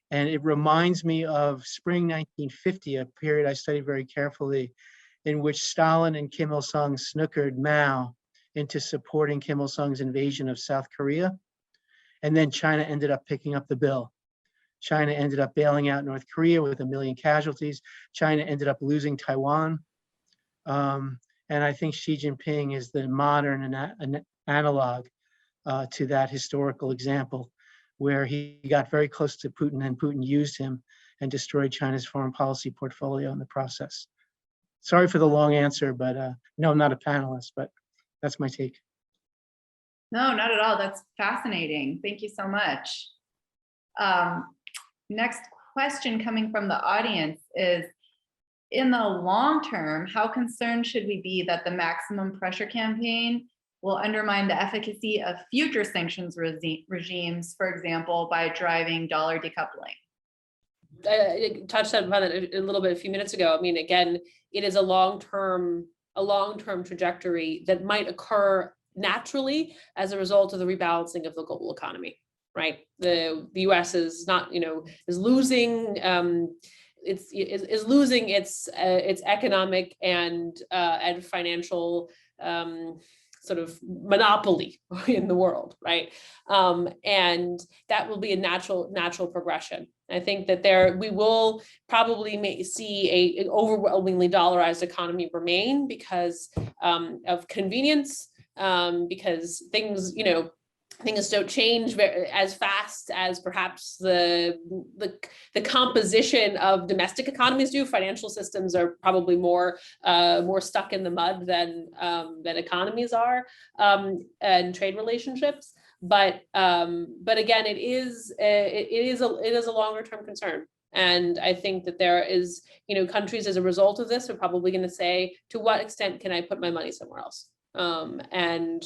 And it reminds me of spring 1950, a period I studied very carefully, in which Stalin and Kim Il-sung snookered Mao into supporting Kim Il-sung's invasion of South Korea. And then China ended up picking up the bill. China ended up bailing out North Korea with 1 million casualties. China ended up losing Taiwan. And I think Xi Jinping is the modern analog to that historical example, where he got very close to Putin and Putin used him and destroyed China's foreign policy portfolio in the process. Sorry for the long answer, but no, I'm not a panelist, but that's my take. No, not at all. That's fascinating. Thank you so much. Next question coming from the audience is, in the long term, how concerned should we be that the maximum pressure campaign will undermine the efficacy of future sanctions regimes, for example, by driving dollar decoupling? I touched on it a little bit a few minutes ago. I mean, again, it is a long-term trajectory that might occur naturally as a result of the rebalancing of the global economy, right? The U.S. is not, is losing is losing its economic and financial sort of monopoly in the world, right? And that will be a natural progression. I think that we will probably see an overwhelmingly dollarized economy remain because of convenience, because things, things don't change as fast as perhaps the composition of domestic economies do. Financial systems are probably more stuck in the mud than economies are, and trade relationships. But again, it is a longer term concern. And I think that there is, countries as a result of this are probably going to say, to what extent can I put my money somewhere else? And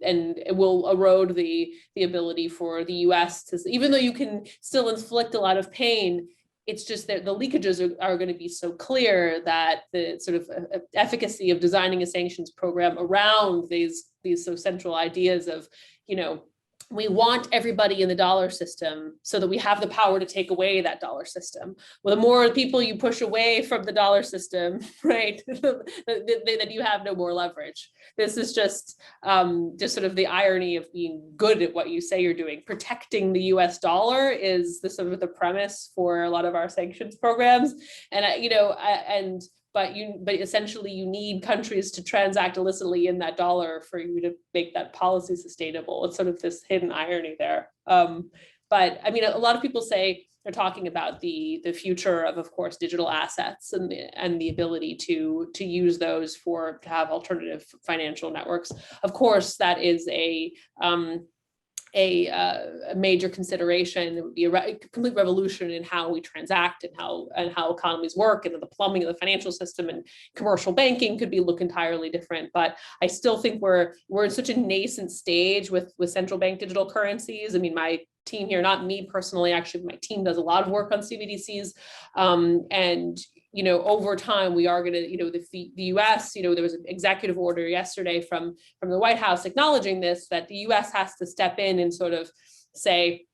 it will erode the ability for the US to, even though you can still inflict a lot of pain, it's just that the leakages are going to be so clear that the sort of efficacy of designing a sanctions program around these so central ideas of, we want everybody in the dollar system so that we have the power to take away that dollar system. Well, the more people you push away from the dollar system, right, then you have no more leverage. This is just sort of the irony of being good at what you say you're doing. Protecting the US dollar is the sort of the premise for a lot of our sanctions programs. And but essentially you need countries to transact illicitly in that dollar for you to make that policy sustainable. It's sort of this hidden irony there. But I mean, a lot of people say they're talking about the future of course, digital assets and the ability to use those to have alternative financial networks. Of course, that is a major consideration. It would be a complete revolution in how we transact and how economies work, and the plumbing of the financial system and commercial banking could look entirely different. But I still think we're in such a nascent stage with central bank digital currencies. I mean, my team here, not me personally, actually, my team does a lot of work on CBDCs, and over time, we are going to, the U.S., there was an executive order yesterday from the White House acknowledging this, that the U.S. has to step in and sort of say,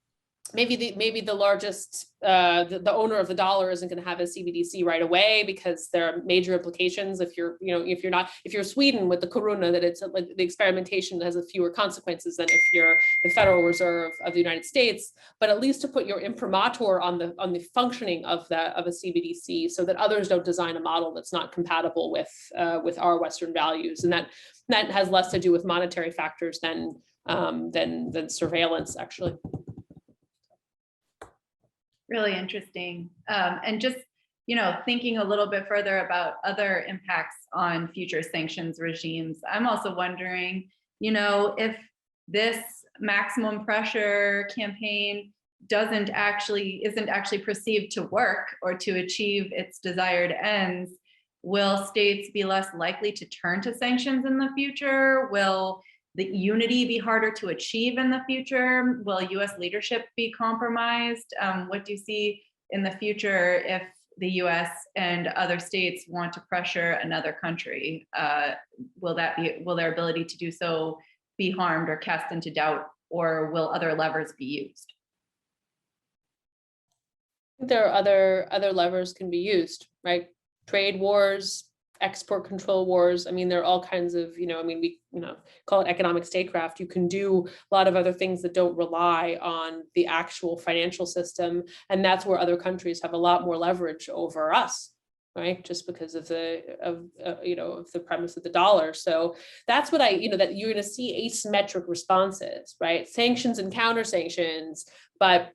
maybe the largest, the owner of the dollar isn't going to have a CBDC right away, because there are major implications if you're Sweden with the corona, that it's like the experimentation has a fewer consequences than if you're the Federal Reserve of the United States. But at least to put your imprimatur on the functioning of a CBDC, so that others don't design a model that's not compatible with our Western values, and that has less to do with monetary factors than surveillance, actually. Really interesting. And just, thinking a little bit further about other impacts on future sanctions regimes, I'm also wondering, if this maximum pressure campaign isn't actually perceived to work or to achieve its desired ends, will states be less likely to turn to sanctions in the future? Will the unity be harder to achieve in the future? Will US leadership be compromised? What do you see in the future if the US and other states want to pressure another country? Will their ability to do so be harmed or cast into doubt, or will other levers be used? There are other levers can be used, right? Trade wars, export control wars. I mean, there are all kinds of, we call it economic statecraft. You can do a lot of other things that don't rely on the actual financial system. And that's where other countries have a lot more leverage over us, right? Just because of the premise of the dollar. So that's what that you're going to see asymmetric responses, right? Sanctions and counter sanctions, but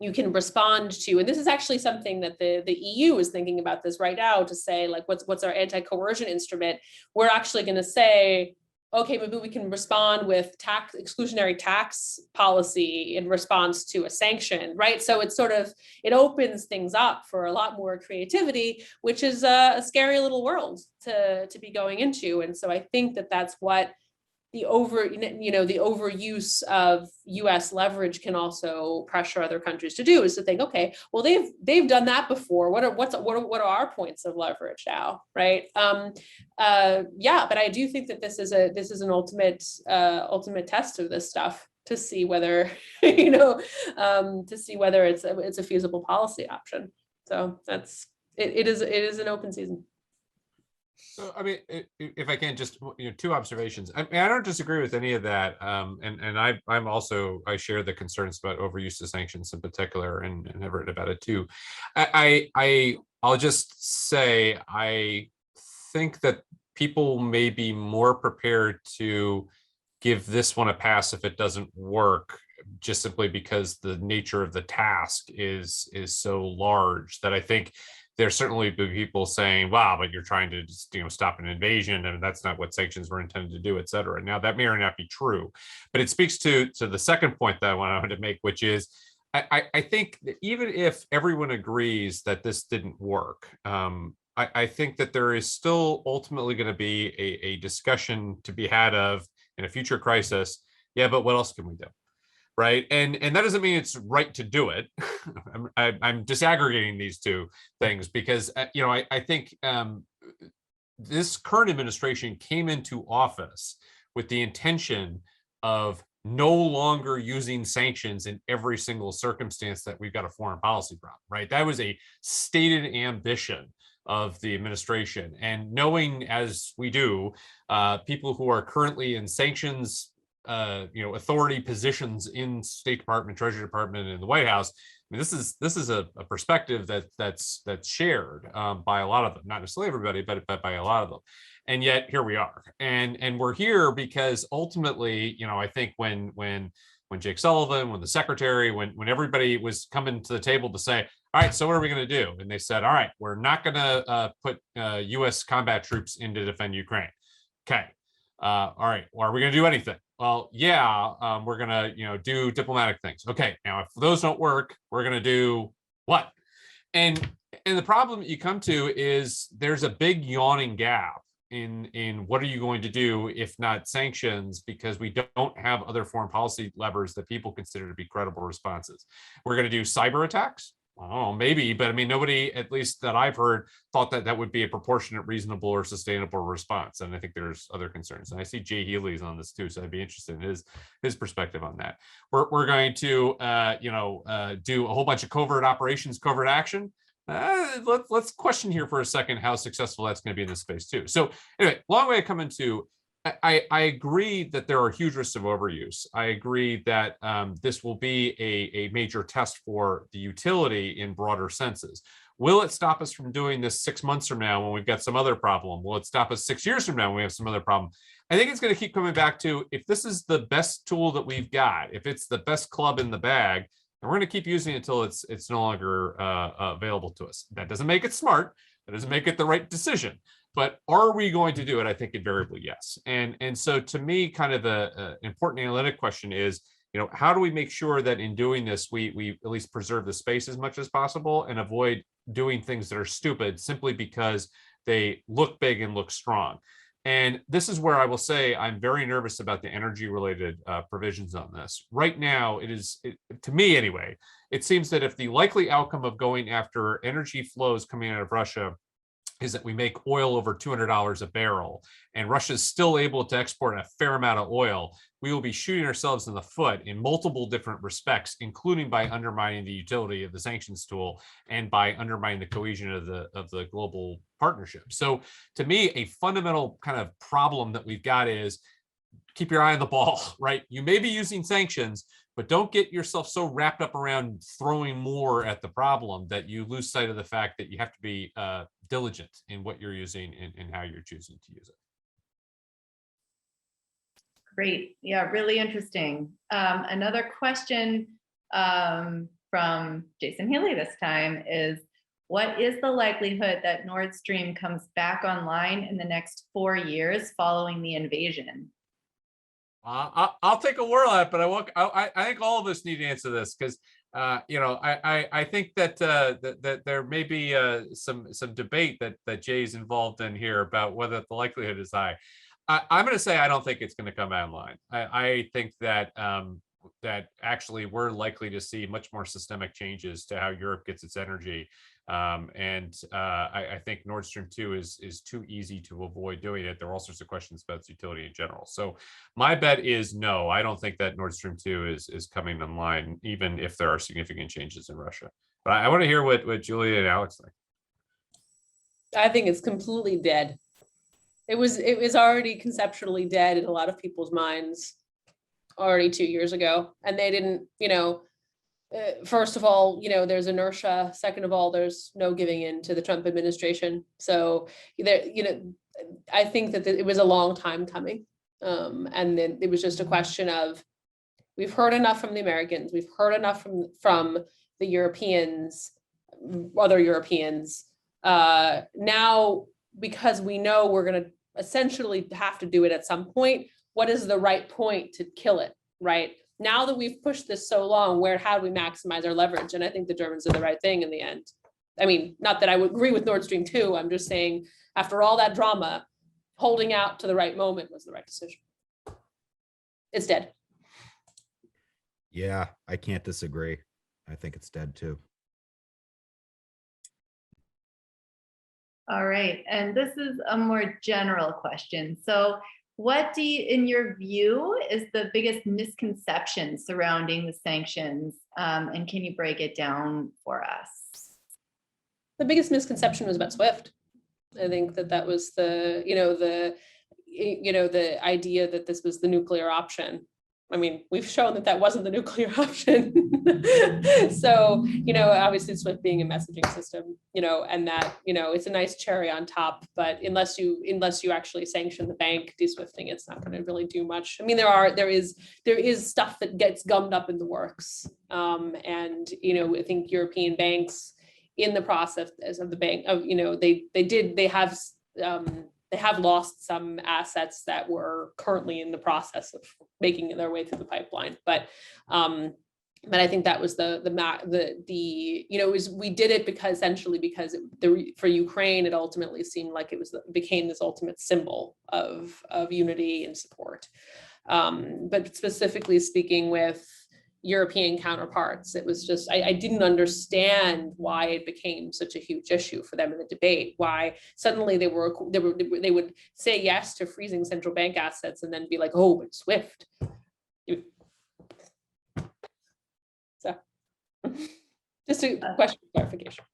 you can respond to, and this is actually something that the EU is thinking about this right now, to say, like, what's our anti-coercion instrument? We're actually going to say, okay, maybe we can respond with exclusionary tax policy in response to a sanction, right? So it's it opens things up for a lot more creativity, which is a scary little world to be going into. And so I think that's what the overuse of US leverage can also pressure other countries to do, is to think, okay, well, they've done that before. What are our points of leverage now, right? Yeah, but I do think that this is an ultimate test of this stuff, to see whether it's a feasible policy option. So it is an open season. So, I mean, if I can just, two observations. I mean, I don't disagree with any of that. And I share the concerns about overuse of sanctions in particular, and have written about it too. I'll just say, I think that people may be more prepared to give this one a pass if it doesn't work, just simply because the nature of the task is so large that I think there's certainly been people saying, wow, but you're trying to just, stop an invasion, and that's not what sanctions were intended to do, et cetera. Now, that may or not be true, but it speaks to the second point that I wanted to make, which is I think that even if everyone agrees that this didn't work, I think that there is still ultimately going to be a discussion to be had of in a future crisis. Yeah, but what else can we do? Right. And that doesn't mean it's right to do it. I'm disaggregating these two things because, I think this current administration came into office with the intention of no longer using sanctions in every single circumstance that we've got a foreign policy problem. Right. That was a stated ambition of the administration. And knowing, as we do, people who are currently in sanctions authority positions in State Department, Treasury Department, and the White House. I mean, this is a perspective that's shared by a lot of them, not necessarily everybody, but by a lot of them. And yet here we are, and we're here because ultimately, I think when Jake Sullivan, when the secretary, when everybody was coming to the table to say, all right, so what are we going to do? And they said, all right, we're not going to put U.S. combat troops in to defend Ukraine. Okay. All right. Well, are we going to do anything? Well, yeah, we're going to, do diplomatic things. Okay. Now, if those don't work, we're going to do what? And the problem that you come to is there's a big yawning gap in what are you going to do if not sanctions, because we don't have other foreign policy levers that people consider to be credible responses. We're going to do cyber attacks. Oh, maybe, but I mean, nobody, at least that I've heard, thought that that would be a proportionate, reasonable, or sustainable response. And I think there's other concerns. And I see Jay Healy's on this too, so I'd be interested in his perspective on that. We're going to, do a whole bunch of covert operations, covert action. Let's question here for a second how successful that's going to be in this space too. So anyway, long way of coming to. I agree that there are huge risks of overuse. I agree that this will be a major test for the utility in broader senses. Will it stop us from doing this 6 months from now when we've got some other problem? Will it stop us 6 years from now when we have some other problem? I think it's going to keep coming back to, if this is the best tool that we've got, if it's the best club in the bag, and we're going to keep using it until it's no longer available to us. That doesn't make it smart. That doesn't make it the right decision. But are we going to do it? I think invariably yes. And so to me, kind of an important analytic question is, how do we make sure that in doing this, we at least preserve the space as much as possible and avoid doing things that are stupid simply because they look big and look strong? And this is where I will say I'm very nervous about the energy related provisions on this. Right now, to me anyway, it seems that if the likely outcome of going after energy flows coming out of Russia is that we make oil over $200 a barrel, and Russia is still able to export a fair amount of oil, we will be shooting ourselves in the foot in multiple different respects, including by undermining the utility of the sanctions tool and by undermining the cohesion of the global partnership. So to me, a fundamental kind of problem that we've got is keep your eye on the ball, right? You may be using sanctions, but don't get yourself so wrapped up around throwing more at the problem that you lose sight of the fact that you have to be diligent in what you're using and how you're choosing to use it. Great. Yeah, really interesting. Another question from Jason Healy this time is, what is the likelihood that Nord Stream comes back online in the next 4 years following the invasion? I'll take a whirl at it, but I think all of us need to answer this because I think that that there may be some debate that Jay's involved in here about whether the likelihood is high. I'm going to say I don't think it's going to come online. I think that that actually we're likely to see much more systemic changes to how Europe gets its energy. I think Nord Stream 2 is too easy to avoid doing it. There are all sorts of questions about its utility in general. So my bet is no, I don't think that Nord Stream 2 is coming online, even if there are significant changes in Russia. But I want to hear what Julia and Alex think. I think it's completely dead. It was already conceptually dead in a lot of people's minds already 2 years ago. And they didn't, first of all, there's inertia. Second of all, there's no giving in to the Trump administration. So there, I think that it was a long time coming. And then it was just a question of, we've heard enough from the Americans, we've heard enough from the Europeans, other Europeans. Now, because we know we're going to essentially have to do it at some point, what is the right point to kill it, right? Now that we've pushed this so long, how do we maximize our leverage? And I think the Germans did the right thing in the end. I mean, not that I would agree with Nord Stream 2, I'm just saying, after all that drama, holding out to the right moment was the right decision. It's dead. Yeah, I can't disagree. I think it's dead too. All right, and this is a more general question. So what do you, in your view, is the biggest misconception surrounding the sanctions? And can you break it down for us? The biggest misconception was about SWIFT. I think that was the idea that this was the nuclear option. I mean, we've shown that wasn't the nuclear option. So, obviously SWIFT being a messaging system, and that, it's a nice cherry on top, but unless you actually sanction the bank, de-SWIFTing, it's not going to really do much. I mean, there is stuff that gets gummed up in the works. And, I think European banks in the process of the bank of, they have lost some assets that were currently in the process of making their way through the pipeline. But I think that was we did it because for Ukraine, it ultimately seemed like it became this ultimate symbol of unity and support. But specifically speaking with European counterparts, it was just, I didn't understand why it became such a huge issue for them in the debate, why suddenly they would say yes to freezing central bank assets and then be like, oh, but SWIFT. So just a question of clarification.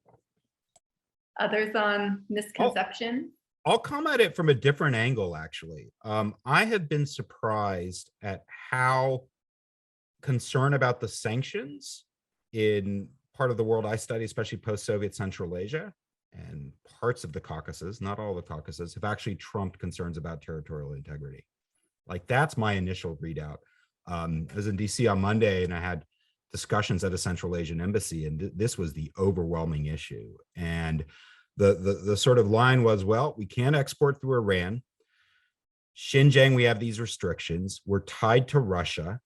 Others on misconception? I'll come at it from a different angle, actually. I have been surprised at how concern about the sanctions in part of the world I study, especially post-Soviet Central Asia and parts of the Caucasus, not all the Caucasus, have actually trumped concerns about territorial integrity. Like, that's my initial readout. I was in DC on Monday and I had discussions at a Central Asian embassy, and this was the overwhelming issue. And the sort of line was, well, we can't export through Iran. Xinjiang, we have these restrictions. We're tied to Russia.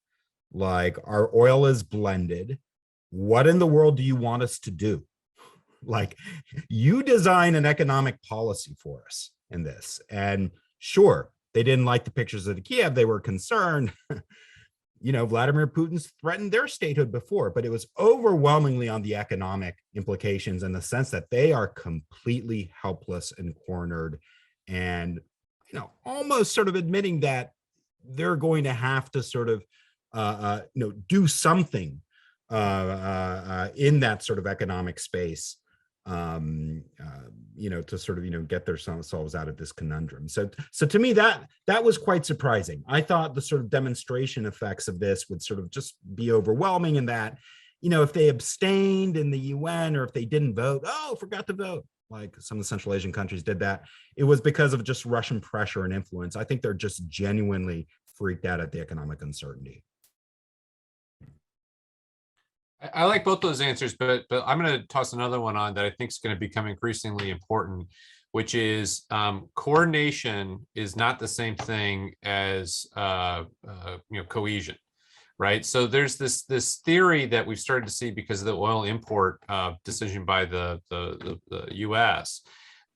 Like, our oil is blended. What in the world do you want us to do? Like, you design an economic policy for us in this. And sure, they didn't like the pictures of the Kiev. They were concerned. Vladimir Putin's threatened their statehood before, but it was overwhelmingly on the economic implications in the sense that they are completely helpless and cornered, and, almost sort of admitting that they're going to have to sort of do something in that sort of economic space, to sort of, get themselves out of this conundrum. So to me, that was quite surprising. I thought the sort of demonstration effects of this would sort of just be overwhelming, in that, if they abstained in the UN or if they didn't vote, forgot to vote, like some of the Central Asian countries did that, it was because of just Russian pressure and influence. I think they're just genuinely freaked out at the economic uncertainty. I like both those answers, but I'm going to toss another one on that I think is going to become increasingly important, which is coordination is not the same thing as cohesion, right? So there's this theory that we've started to see because of the oil import decision by the U.S.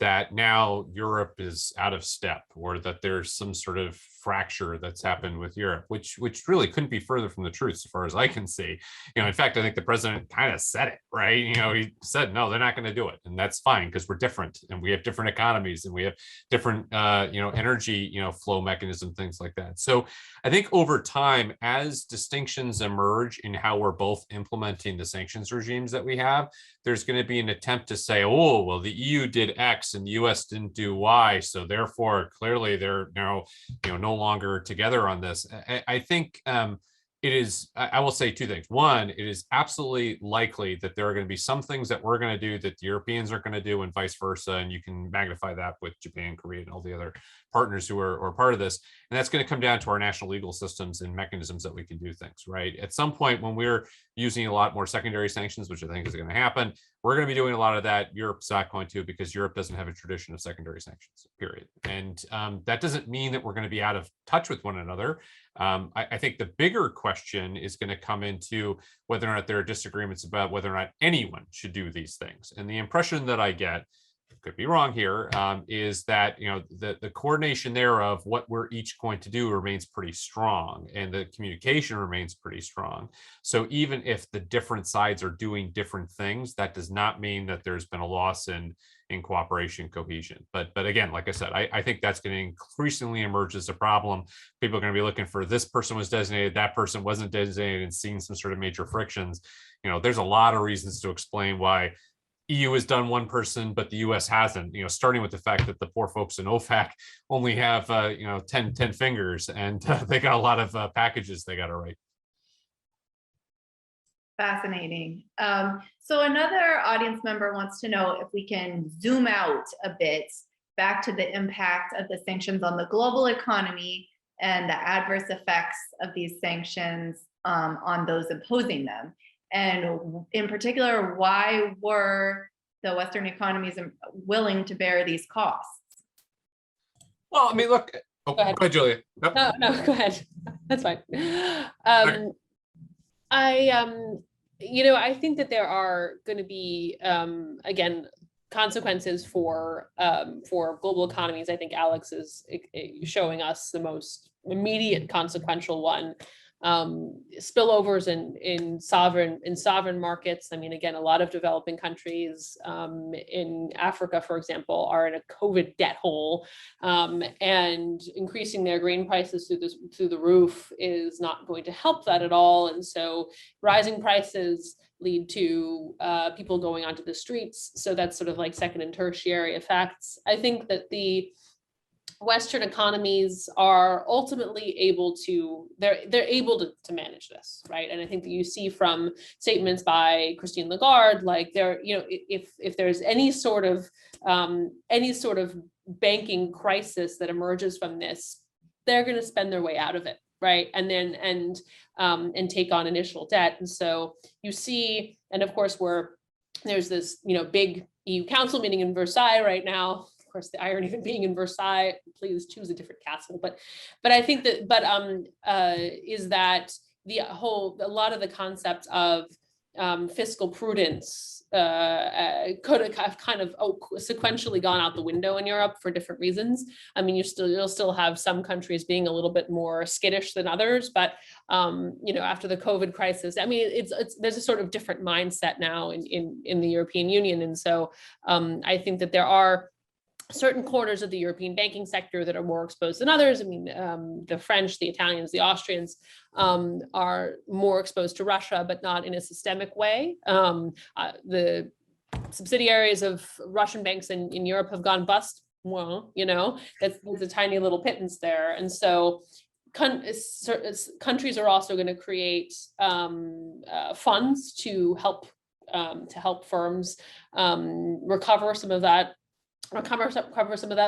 that now Europe is out of step, or that there's some sort of fracture that's happened with Europe, which really couldn't be further from the truth, as far as I can see. In fact, I think the president kind of said it, right? He said, no, they're not going to do it. And that's fine, because we're different and we have different economies and we have different, energy, flow mechanism, things like that. So I think over time, as distinctions emerge in how we're both implementing the sanctions regimes that we have, there's going to be an attempt to say, oh, well, the EU did X and the US didn't do Y. So therefore, clearly they're now, no longer together on this. I think it is, I will say two things. One, it is absolutely likely that there are going to be some things that we're going to do that the Europeans are going to do and vice versa. And you can magnify that with Japan, Korea, and all the other partners who are part of this. And that's going to come down to our national legal systems and mechanisms that we can do things, right? At some point when we're using a lot more secondary sanctions, which I think is going to happen, we're going to be doing a lot of that. Europe's not going to, because Europe doesn't have a tradition of secondary sanctions, period. And that doesn't mean that we're going to be out of touch with one another. I think the bigger question is going to come into whether or not there are disagreements about whether or not anyone should do these things. And the impression that I get, could be wrong here, is that the coordination there of what we're each going to do remains pretty strong, and the communication remains pretty strong. So even if the different sides are doing different things, that does not mean that there's been a loss in cooperation, cohesion. But again, like I said, I think that's going to increasingly emerge as a problem. People are going to be looking for, this person was designated, that person wasn't designated, and seeing some sort of major frictions. There's a lot of reasons to explain why EU has done one person, but the US hasn't, starting with the fact that the poor folks in OFAC only have, 10 fingers, and they got a lot of packages they got to write. Fascinating. So another audience member wants to know if we can zoom out a bit back to the impact of the sanctions on the global economy and the adverse effects of these sanctions on those imposing them. And in particular, why were the Western economies willing to bear these costs? Well, I mean, look, go ahead, Julia. Nope. No, go ahead. That's fine. I think that there are going to be, again, consequences for global economies. I think Alex is showing us the most immediate consequential one. Spillovers in sovereign markets. I mean, again, a lot of developing countries in Africa, for example, are in a COVID debt hole, and increasing their grain prices through the roof is not going to help that at all. And so rising prices lead to people going onto the streets. So that's sort of like second and tertiary effects. I think that the Western economies are ultimately able to, they're able to manage this, right? And I think that you see from statements by Christine Lagarde, like if there's any sort of banking crisis that emerges from this, they're going to spend their way out of it, right? And then take on initial debt. And so you see, and of course there's this big EU Council meeting in Versailles right now. Of course, the irony of being in Versailles, please choose a different castle. But I think that, is that a lot of the concepts of fiscal prudence could have kind of sequentially gone out the window in Europe for different reasons. I mean, you'll still have some countries being a little bit more skittish than others, but after the COVID crisis, I mean, there's a sort of different mindset now in the European Union, and so I think that there are certain corners of the European banking sector that are more exposed than others. I mean, the French, the Italians, the Austrians are more exposed to Russia, but not in a systemic way. The subsidiaries of Russian banks in Europe have gone bust. Well, there's a tiny little pittance there. And so countries are also going to create funds to help firms recover some of that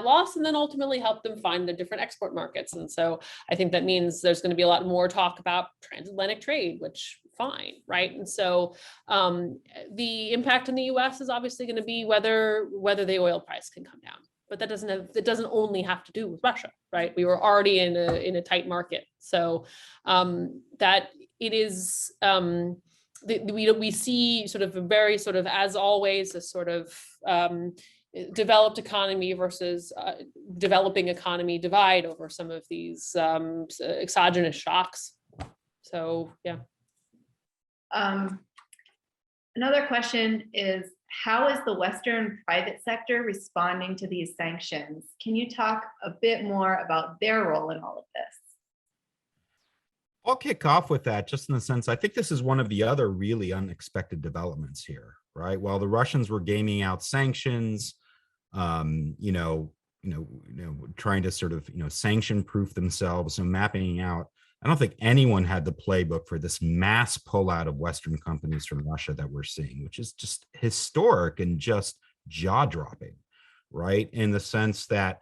loss, and then ultimately help them find the different export markets. And so I think that means there's going to be a lot more talk about transatlantic trade, which fine, right? And so the impact in the US is obviously going to be whether the oil price can come down. But that doesn't only have to do with Russia, right? We were already in a tight market. So that it is we see sort of a very sort of, as always, a sort of developed economy versus developing economy divide over some of these exogenous shocks. So, yeah. Another question is, how is the Western private sector responding to these sanctions? Can you talk a bit more about their role in all of this? I'll kick off with that, just in the sense, I think this is one of the other really unexpected developments here, right? While the Russians were gaming out sanctions, trying to sort of, sanction proof themselves, so mapping out I don't think anyone had the playbook for this mass pullout of Western companies from Russia that we're seeing, which is just historic and just jaw-dropping, right? In the sense that,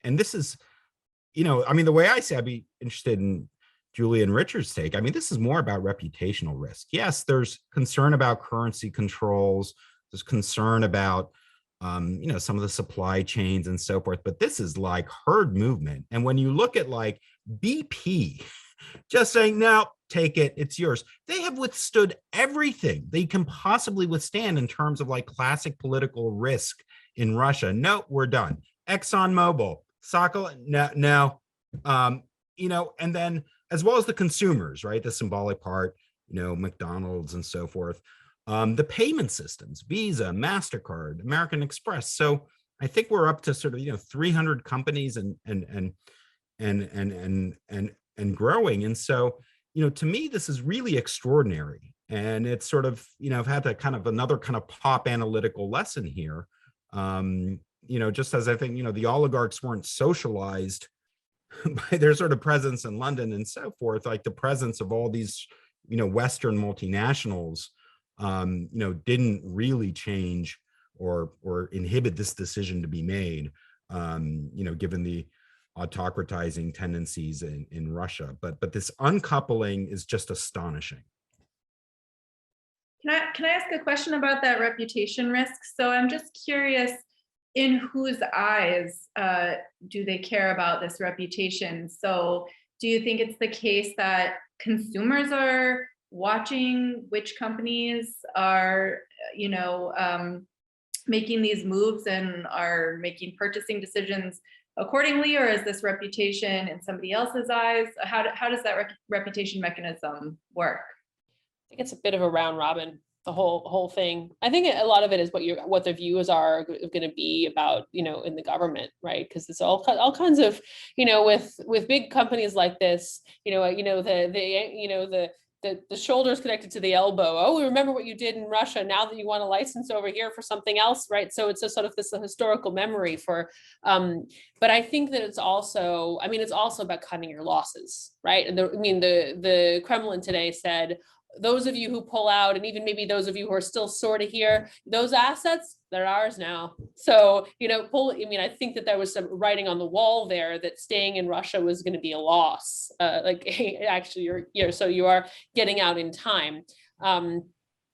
and this is, you know, I mean, the way I say, I'd be interested in Julie and Richard's take. I mean, this is more about reputational risk. Yes, there's concern about currency controls. There's concern about, you know, some of the supply chains and so forth, but this is like herd movement. And when you look at like BP, just saying, no, take it, it's yours. They have withstood everything they can possibly withstand in terms of like classic political risk in Russia. No, we're done. ExxonMobil, Sokol, no. You know, and then as well as the consumers, right? The symbolic part, you know, McDonald's and so forth. The payment systems, Visa, MasterCard, American Express. So I think we're up to sort of, you know, 300 companies and growing. And so, you know, to me, this is really extraordinary. And it's sort of, you know, I've had that kind of another kind of pop analytical lesson here. You know, just as I think, you know, the oligarchs weren't socialized by their sort of presence in London and so forth, like the presence of all these, you know, Western multinationals, you know, didn't really change or inhibit this decision to be made, you know, given the autocratizing tendencies in Russia. But this uncoupling is just astonishing. Can I ask a question about that reputation risk? So I'm just curious, in whose eyes do they care about this reputation? So do you think it's the case that consumers are watching which companies are, you know, making these moves and are making purchasing decisions accordingly, or is this reputation in somebody else's eyes? How does that reputation mechanism work? I think it's a bit of a round robin, the whole thing. I think a lot of it is what the views are going to be about, you know, in the government, right? Because it's all kinds of, you know, with big companies like this, the shoulders connected to the elbow. Oh, we remember what you did in Russia. Now that you want a license over here for something else, right? So it's a sort of this historical memory for, but I think that it's also about cutting your losses, right? And the Kremlin today said, those of you who pull out, and even maybe those of you who are still sort of here, those assets, they're ours now. So, you know, I think that there was some writing on the wall there that staying in Russia was going to be a loss. Like, hey, actually, so you are getting out in time.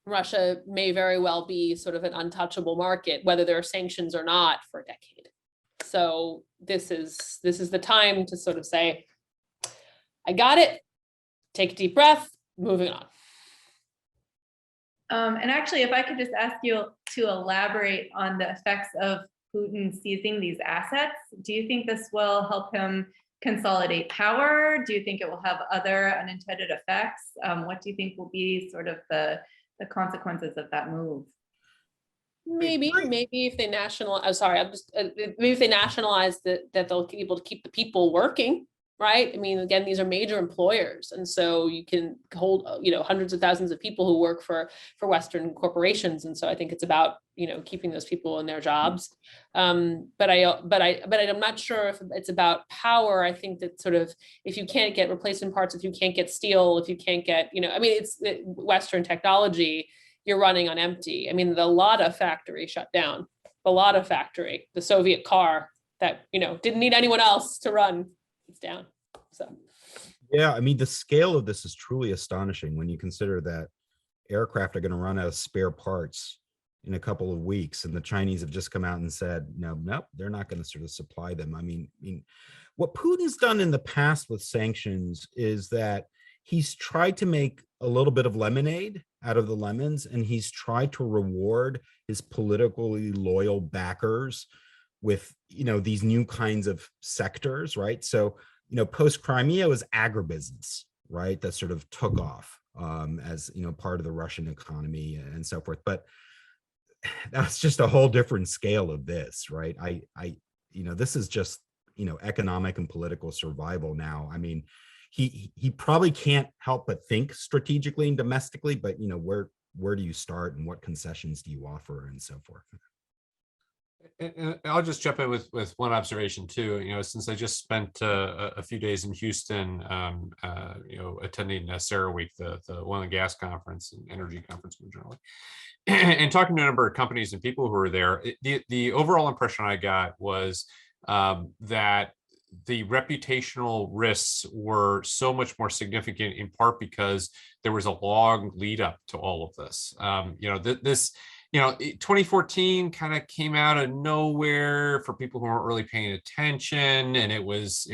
Russia may very well be sort of an untouchable market, whether there are sanctions or not, for a decade. So this is the time to sort of say, I got it, take a deep breath, moving on. And actually, if I could just ask you to elaborate on the effects of Putin seizing these assets, do you think this will help him consolidate power? Do you think it will have other unintended effects? What do you think will be sort of the consequences of that move? Maybe if they nationalize, maybe if they nationalize that they'll be able to keep the people working. Right. I mean, again, these are major employers. And so you can hold, you know, hundreds of thousands of people who work for Western corporations. And so I think it's about, you know, keeping those people in their jobs. But I'm not sure if it's about power. I think that sort of, if you can't get replacement parts, if you can't get steel, if you can't get, you know, I mean, it's Western technology, you're running on empty. I mean, the Lada factory shut down, the Soviet car that, you know, didn't need anyone else to run. It's down. So yeah, I mean, the scale of this is truly astonishing when you consider that aircraft are going to run out of spare parts in a couple of weeks, and the Chinese have just come out and said nope, they're not going to sort of supply them. I mean what Putin's done in the past with sanctions is that he's tried to make a little bit of lemonade out of the lemons, and he's tried to reward his politically loyal backers with, you know, these new kinds of sectors, right? So, you know, post Crimea was agribusiness, right? That sort of took off as, you know, part of the Russian economy and so forth. But that's just a whole different scale of this, right? You know, this is just, you know, economic and political survival now. I mean, he probably can't help but think strategically and domestically, but, you know, where do you start and what concessions do you offer and so forth? And I'll just jump in with one observation too. Since I just spent a few days in Houston, attending CERAWeek, the oil and gas conference and energy conference more generally, and talking to a number of companies and people who were there, the overall impression I got was that the reputational risks were so much more significant, in part because there was a long lead up to all of this. 2014 kind of came out of nowhere for people who weren't really paying attention, and it was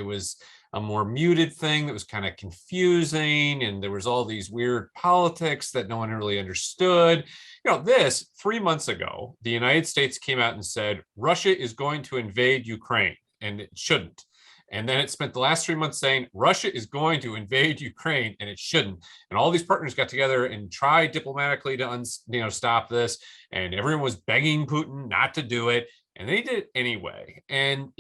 a more muted thing that was kind of confusing, and there was all these weird politics that no one really understood. 3 months ago, the United States came out and said Russia is going to invade Ukraine, and it shouldn't. And then it spent the last 3 months saying Russia is going to invade Ukraine, and it shouldn't. And all these partners got together and tried diplomatically to stop this. And everyone was begging Putin not to do it, and they did it anyway. And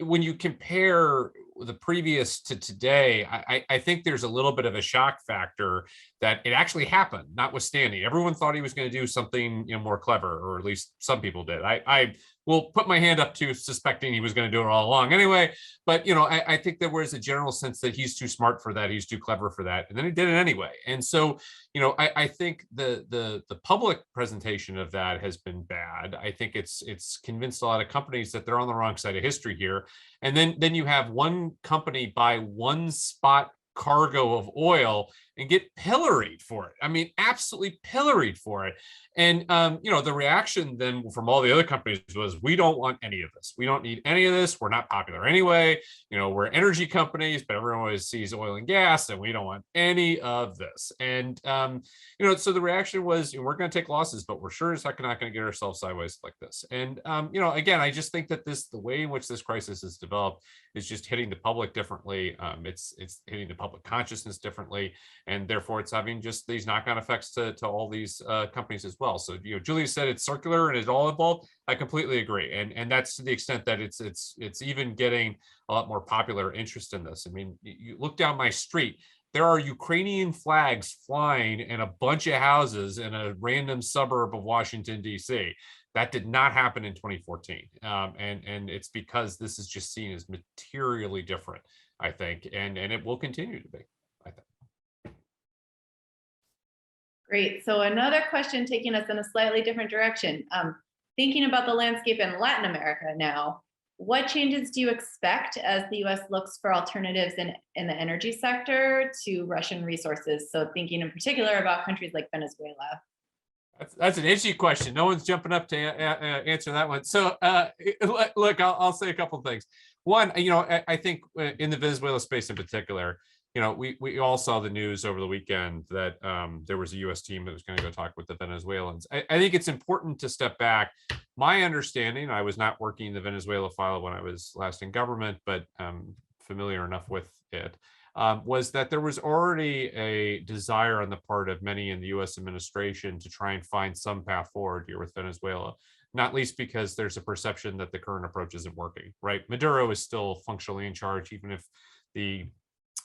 when you compare the previous to today, I think there's a little bit of a shock factor that it actually happened, notwithstanding. Everyone thought he was going to do something more clever, or at least some people did. I will put my hand up to suspecting he was going to do it all along anyway. But I think there was a general sense that he's too smart for that, he's too clever for that, and then he did it anyway. And so I think the public presentation of that has been bad. I think it's convinced a lot of companies that they're on the wrong side of history here. And then you have one company buy one spot cargo of oil and get pilloried for it. I mean, absolutely pilloried for it. And, the reaction then from all the other companies was, we don't want any of this. We don't need any of this. We're not popular anyway. We're energy companies, but everyone always sees oil and gas, and we don't want any of this. And, so the reaction was, we're going to take losses, but we're sure as heck not going to get ourselves sideways like this. And, again, I just think that the way in which this crisis is developed is just hitting the public differently. It's hitting the public consciousness differently. And therefore, it's having just these knock-on effects to all these companies as well. So, Julia said it's circular and it's all involved. I completely agree, and that's to the extent that it's even getting a lot more popular interest in this. I mean, you look down my street, there are Ukrainian flags flying in a bunch of houses in a random suburb of Washington, D.C. That did not happen in 2014, and it's because this is just seen as materially different, I think, and it will continue to be, I think. Great. So another question taking us in a slightly different direction. Thinking about the landscape in Latin America now, what changes do you expect as the US looks for alternatives in the energy sector to Russian resources? So thinking in particular about countries like Venezuela. That's an itchy question. No one's jumping up to answer that one. So look, I'll say a couple of things. One, I think in the Venezuela space in particular, we all saw the news over the weekend that there was a U.S. team that was going to go talk with the Venezuelans. I think it's important to step back. My understanding, I was not working the Venezuela file when I was last in government, but familiar enough with it, was that there was already a desire on the part of many in the U.S. administration to try and find some path forward here with Venezuela, not least because there's a perception that the current approach isn't working, right? Maduro is still functionally in charge, even if the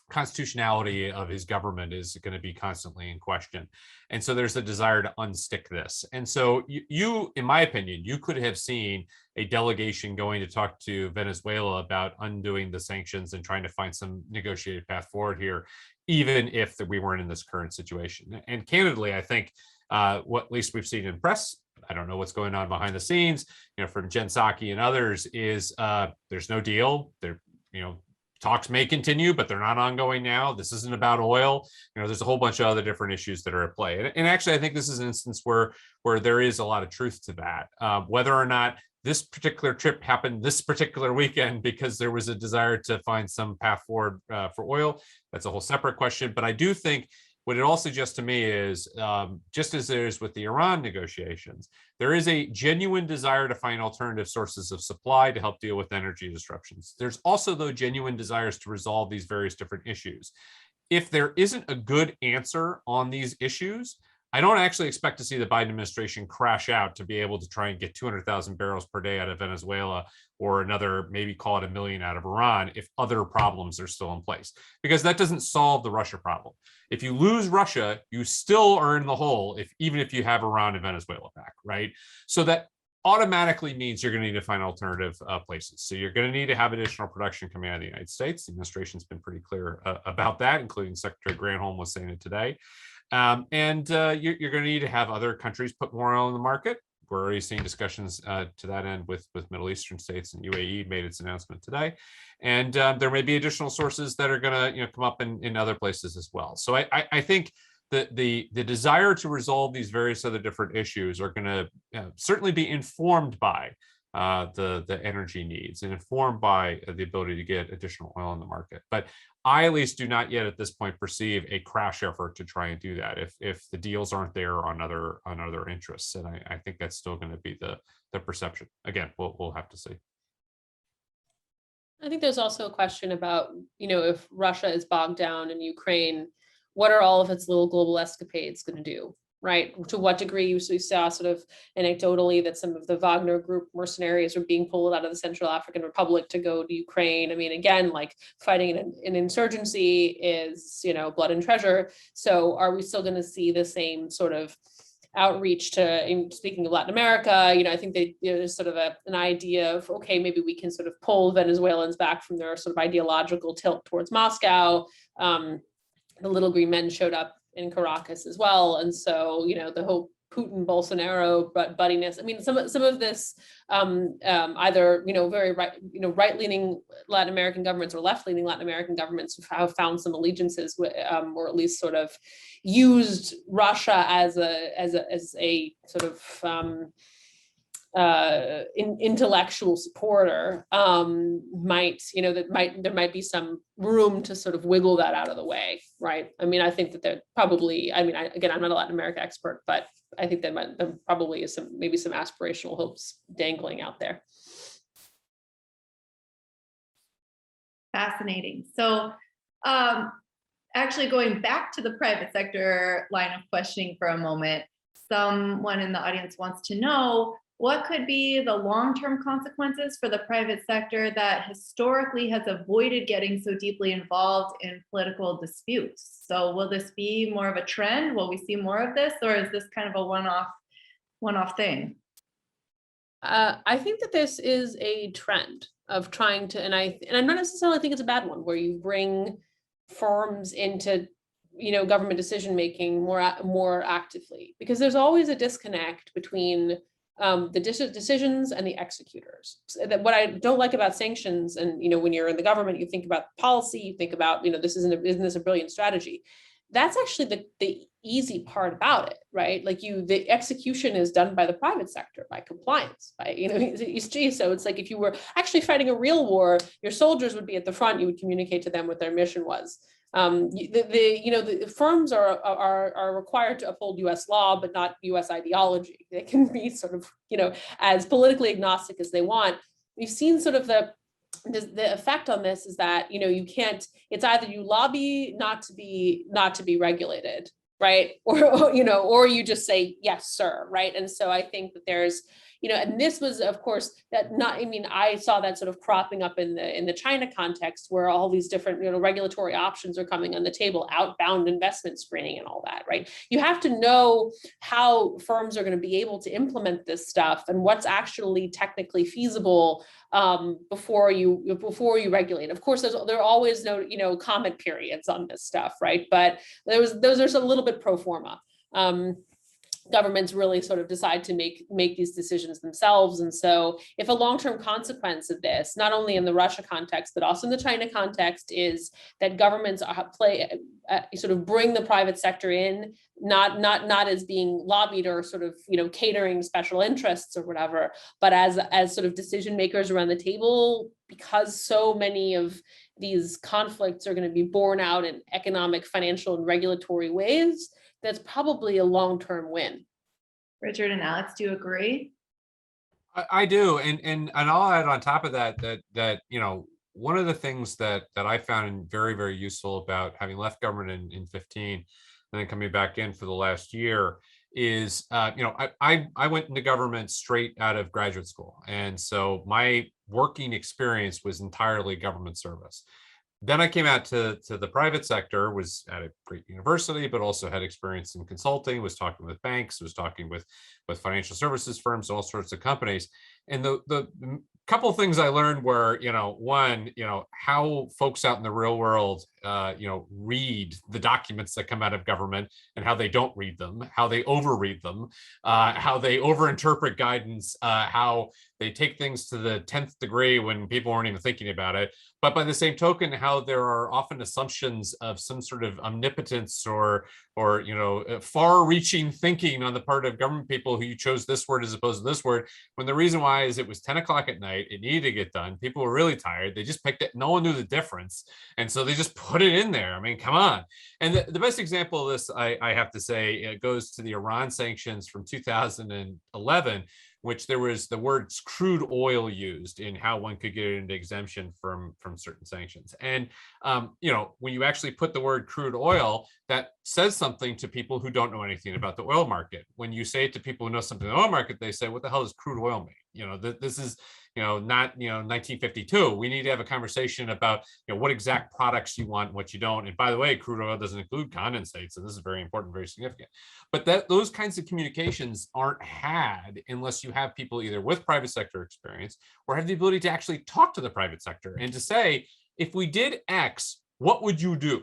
constitutionality of his government is going to be constantly in question. And so there's a desire to unstick this. And so you, in my opinion, you could have seen a delegation going to talk to Venezuela about undoing the sanctions and trying to find some negotiated path forward here, even if we weren't in this current situation. And candidly, I think what at least we've seen in press, I don't know what's going on behind the scenes, from Jen Psaki and others, is there's no deal. Talks may continue, but they're not ongoing now. This isn't about oil. There's a whole bunch of other different issues that are at play. And actually, I think this is an instance where there is a lot of truth to that. Whether or not this particular trip happened this particular weekend because there was a desire to find some path forward for oil, that's a whole separate question. But I do think what it all suggests to me is, just as there is with the Iran negotiations, there is a genuine desire to find alternative sources of supply to help deal with energy disruptions. There's also, though, genuine desires to resolve these various different issues. If there isn't a good answer on these issues, I don't actually expect to see the Biden administration crash out to be able to try and get 200,000 barrels per day out of Venezuela, or another, maybe call it 1 million out of Iran, if other problems are still in place, because that doesn't solve the Russia problem. If you lose Russia, you still are in the hole, even if you have Iran and Venezuela back, right? So that automatically means you're going to need to find alternative places. So you're going to need to have additional production coming out of the United States. The administration's been pretty clear about that, including Secretary Granholm was saying it today. You're going to need to have other countries put more oil in the market. We're already seeing discussions to that end with Middle Eastern states, and UAE made its announcement today. And there may be additional sources that are going to come up in other places as well. So I think the desire to resolve these various other different issues are going to certainly be informed by the energy needs and informed by the ability to get additional oil in the market. But I at least do not yet at this point perceive a crash effort to try and do that if the deals aren't there on other interests. And I think that's still going to be the perception. Again, we'll have to see. I think there's also a question about, if Russia is bogged down in Ukraine, what are all of its little global escapades going to do? Right? To what degree we saw sort of anecdotally that some of the Wagner group mercenaries were being pulled out of the Central African Republic to go to Ukraine. I mean, again, like fighting an insurgency is, blood and treasure. So are we still going to see the same sort of outreach to, speaking of Latin America, I think there's sort of an idea of, okay, maybe we can sort of pull Venezuelans back from their sort of ideological tilt towards Moscow. The little green men showed up in Caracas as well. And so, the whole Putin Bolsonaro buddiness. I mean, some of this either, very right-leaning Latin American governments or left-leaning Latin American governments have found some allegiances or at least sort of used Russia as a sort of intellectual supporter there might be some room to sort of wiggle that out of the way, right? I mean, I think that there probably, again, I'm not a Latin America expert, but I think there probably is maybe some aspirational hopes dangling out there. Fascinating. So actually going back to the private sector line of questioning for a moment, someone in the audience wants to know, what could be the long-term consequences for the private sector that historically has avoided getting so deeply involved in political disputes? So will this be more of a trend? Will we see more of this, or is this kind of a one-off thing? I think that this is a trend of trying to, and I'm not necessarily think it's a bad one, where you bring firms into government decision-making more actively, because there's always a disconnect between the decisions and the executors. So that what I don't like about sanctions, and when you're in the government, you think about policy, you think about isn't this a brilliant strategy? That's actually the easy part about it, right? Like the execution is done by the private sector, by compliance, by so it's like if you were actually fighting a real war, your soldiers would be at the front, you would communicate to them what their mission was. The firms are required to uphold U.S. law, but not U.S. ideology. They can be sort of, as politically agnostic as they want. We've seen sort of the effect on this is that, you can't, it's either you lobby not to be regulated, right? Or you just say, yes, sir, right? And so I think that there's, and this was, of course, I saw that sort of cropping up in the China context, where all these different, regulatory options are coming on the table, outbound investment screening and all that, right? You have to know how firms are going to be able to implement this stuff and what's actually technically feasible before you regulate. Of course, there are always no, comment periods on this stuff, right? But those are a little bit pro forma. Governments really sort of decide to make these decisions themselves. And so if a long-term consequence of this, not only in the Russia context, but also in the China context, is that governments sort of bring the private sector in, not as being lobbied or sort of, catering special interests or whatever, but as sort of decision makers around the table, because so many of these conflicts are going to be borne out in economic, financial, and regulatory ways, that's probably a long-term win. Richard and Alex, do you agree? I do, and I'll add on top of that one of the things that I found very, very useful about having left government in 15 and then coming back in for the last year is I went into government straight out of graduate school, and so my working experience was entirely government service. Then I came out to the private sector, was at a great university, but also had experience in consulting, was talking with banks, was talking with financial services firms, all sorts of companies. And the couple of things I learned were, one, how folks out in the real world, read the documents that come out of government and how they don't read them, how they overread them, how they overinterpret guidance, how they take things to the 10th degree when people weren't even thinking about it. But by the same token, how there are often assumptions of some sort of omnipotence or far-reaching thinking on the part of government people who you chose this word as opposed to this word, when the reason why is it was 10 o'clock at night, it needed to get done, people were really tired, they just picked it, no one knew the difference, and so they just put it in there. I mean, come on. And the best example of this, I have to say, it goes to the Iran sanctions from 2011, which there was the words crude oil used in how one could get into exemption from certain sanctions. And, when you actually put the word crude oil, that says something to people who don't know anything about the oil market. When you say it to people who know something about the oil market, they say, what the hell does crude oil mean? This is, not, 1952. We need to have a conversation about, what exact products you want, what you don't. And by the way, crude oil doesn't include condensate. So this is very important, very significant. But those kinds of communications aren't had unless you have people either with private sector experience or have the ability to actually talk to the private sector and to say, if we did X, what would you do?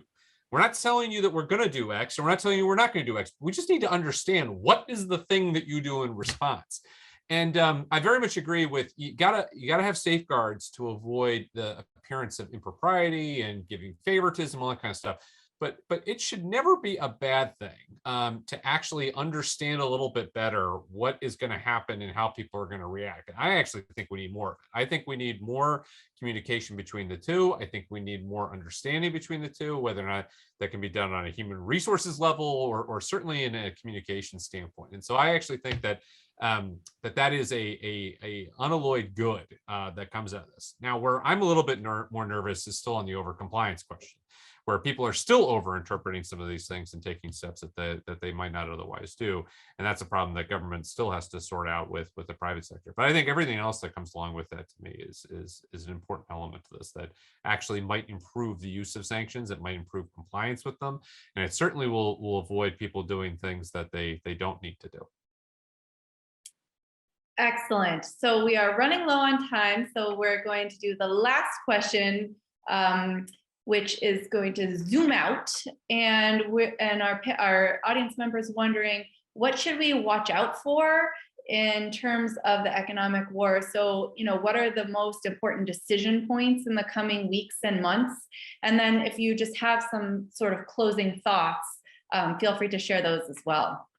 We're not telling you that we're going to do X, or we're not telling you we're not going to do X. We just need to understand what is the thing that you do in response. And I very much agree with you gotta have safeguards to avoid the appearance of impropriety and giving favoritism, all that kind of stuff. But it should never be a bad thing to actually understand a little bit better what is going to happen and how people are going to react. And I actually think we need more of it. I think we need more communication between the two. I think we need more understanding between the two, whether or not that can be done on a human resources level or certainly in a communication standpoint. And so I actually think that that is a unalloyed good that comes out of this. Now, where I'm a little bit more nervous is still on the overcompliance question, where people are still overinterpreting some of these things and taking steps that they might not otherwise do. And that's a problem that government still has to sort out with the private sector. But I think everything else that comes along with that, to me, is an important element to this that actually might improve the use of sanctions. It might improve compliance with them. And it certainly will avoid people doing things that they don't need to do. Excellent. So we are running low on time. So we're going to do the last question, which is going to zoom out. And our audience members wondering, what should we watch out for in terms of the economic war? So, what are the most important decision points in the coming weeks and months? And then if you just have some sort of closing thoughts, feel free to share those as well.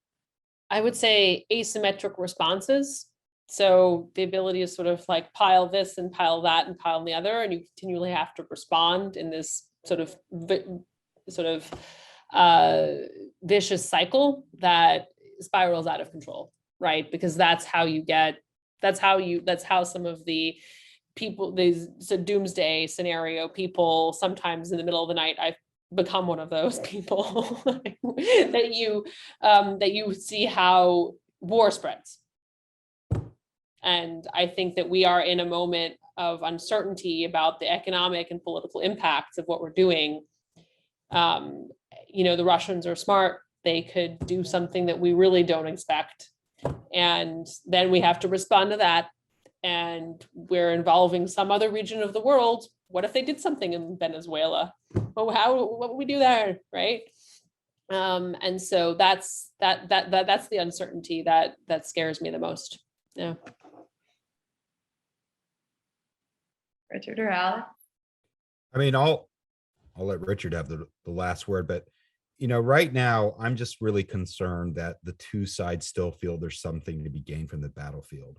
I would say asymmetric responses. So the ability to sort of like pile this and pile that and pile the other, and you continually have to respond in this sort of vicious cycle that spirals out of control, right? Because that's how some of the people, these doomsday scenario people, sometimes in the middle of the night, I've become one of those people that you see how war spreads. And I think that we are in a moment of uncertainty about the economic and political impacts of what we're doing. The Russians are smart. They could do something that we really don't expect. And then we have to respond to that. And we're involving some other region of the world. What if they did something in Venezuela? Well, what would we do there, right? And so that's the uncertainty that scares me the most. Yeah. Richard or Alex? I mean, I'll let Richard have the last word, but right now I'm just really concerned that the two sides still feel there's something to be gained from the battlefield,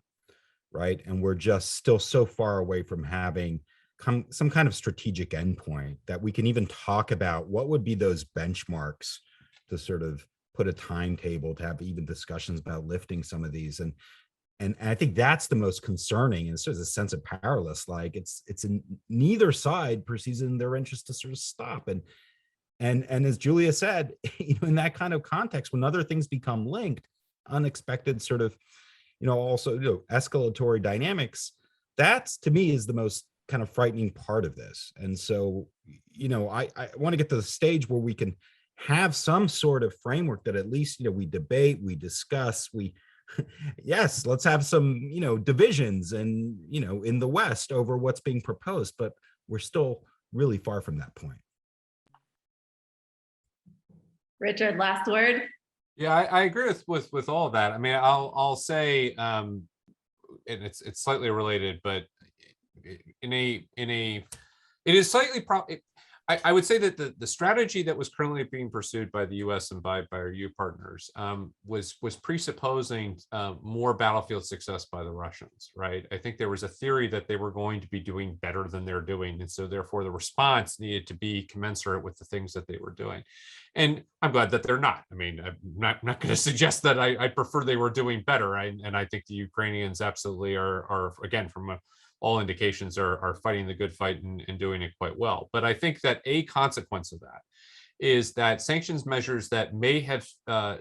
right? And we're just still so far away from having some kind of strategic endpoint that we can even talk about what would be those benchmarks to sort of put a timetable to have even discussions about lifting some of these. And I think that's the most concerning, and sort of a sense of powerless, like it's in neither side perceives in their interest to sort of stop. And as Julia said, in that kind of context, when other things become linked, unexpected sort of, also escalatory dynamics, that's to me is the most kind of frightening part of this. And so, you know, I want to get to the stage where we can have some sort of framework that at least, you know, we debate, we discuss, yes, let's have some, you know, divisions and, you know, in the West over what's being proposed, but we're still really far from that point. Richard, last word. Yeah, I agree with all of that. I mean, I'll say, and it's slightly related, but it is slightly I would say that the strategy that was currently being pursued by the U.S. and by our EU partners was presupposing more battlefield success by the Russians, right? I think there was a theory that they were going to be doing better than they're doing, and so therefore the response needed to be commensurate with the things that they were doing. And I'm glad that they're not. I mean, I'm not going to suggest that I prefer they were doing better, and I think the Ukrainians absolutely are again, from all indications are fighting the good fight and doing it quite well. But I think that a consequence of that is that sanctions measures that may have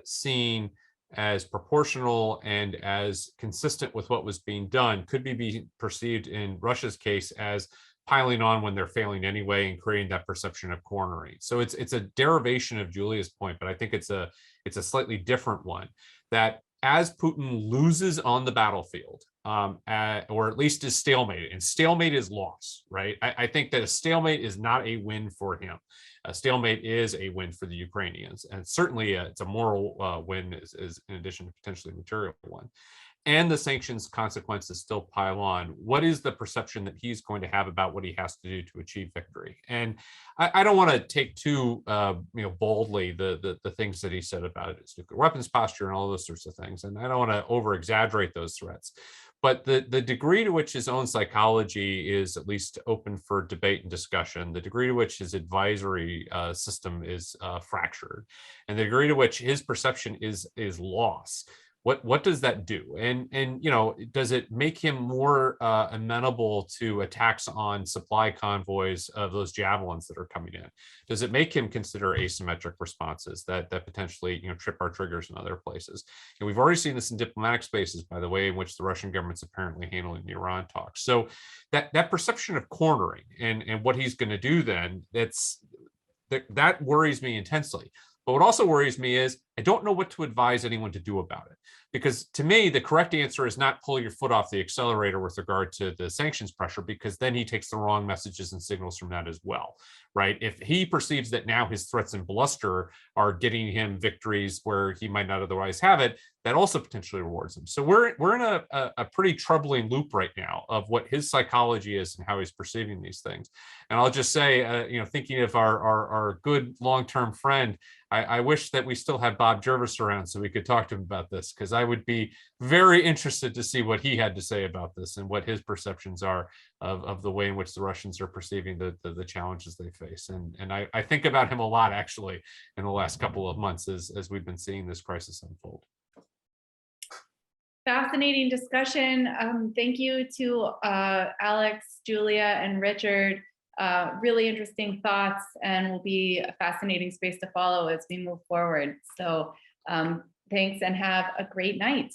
seen as proportional and as consistent with what was being done could be perceived in Russia's case as piling on when they're failing anyway and creating that perception of cornering. So it's a derivation of Julia's point, but I think it's a slightly different one, that as Putin loses on the battlefield, or at least is stalemated, and stalemate is loss, right? I think that a stalemate is not a win for him. A stalemate is a win for the Ukrainians, and certainly it's a moral win, is in addition to potentially a material one. And the sanctions consequences still pile on. What is the perception that he's going to have about what he has to do to achieve victory? And I don't want to take too boldly the things that he said about his nuclear weapons posture and all those sorts of things. And I don't want to over exaggerate those threats. But the degree to which his own psychology is at least open for debate and discussion, the degree to which his advisory system is fractured, and the degree to which his perception is loss, what does that do? And you know, does it make him more amenable to attacks on supply convoys of those javelins that are coming in? Does it make him consider asymmetric responses that potentially, you know, trip our triggers in other places? And we've already seen this in diplomatic spaces by the way in which the Russian government's apparently handling the Iran talks. So that perception of cornering and what he's going to do then, that worries me intensely. But what also worries me is I don't know what to advise anyone to do about it. Because to me, the correct answer is not pull your foot off the accelerator with regard to the sanctions pressure, because then he takes the wrong messages and signals from that as well, right? If he perceives that now his threats and bluster are getting him victories where he might not otherwise have it, that also potentially rewards him. So we're in a pretty troubling loop right now of what his psychology is and how he's perceiving these things. And I'll just say, thinking of our good long-term friend, I wish that we still had Bob Jervis around so we could talk to him about this, because I would be very interested to see what he had to say about this and what his perceptions are of the way in which the Russians are perceiving the challenges they face. And I think about him a lot, actually, in the last couple of months as we've been seeing this crisis unfold. Fascinating discussion. Thank you to Alex, Julia, and Richard. Really interesting thoughts, and will be a fascinating space to follow as we move forward. So thanks, and have a great night.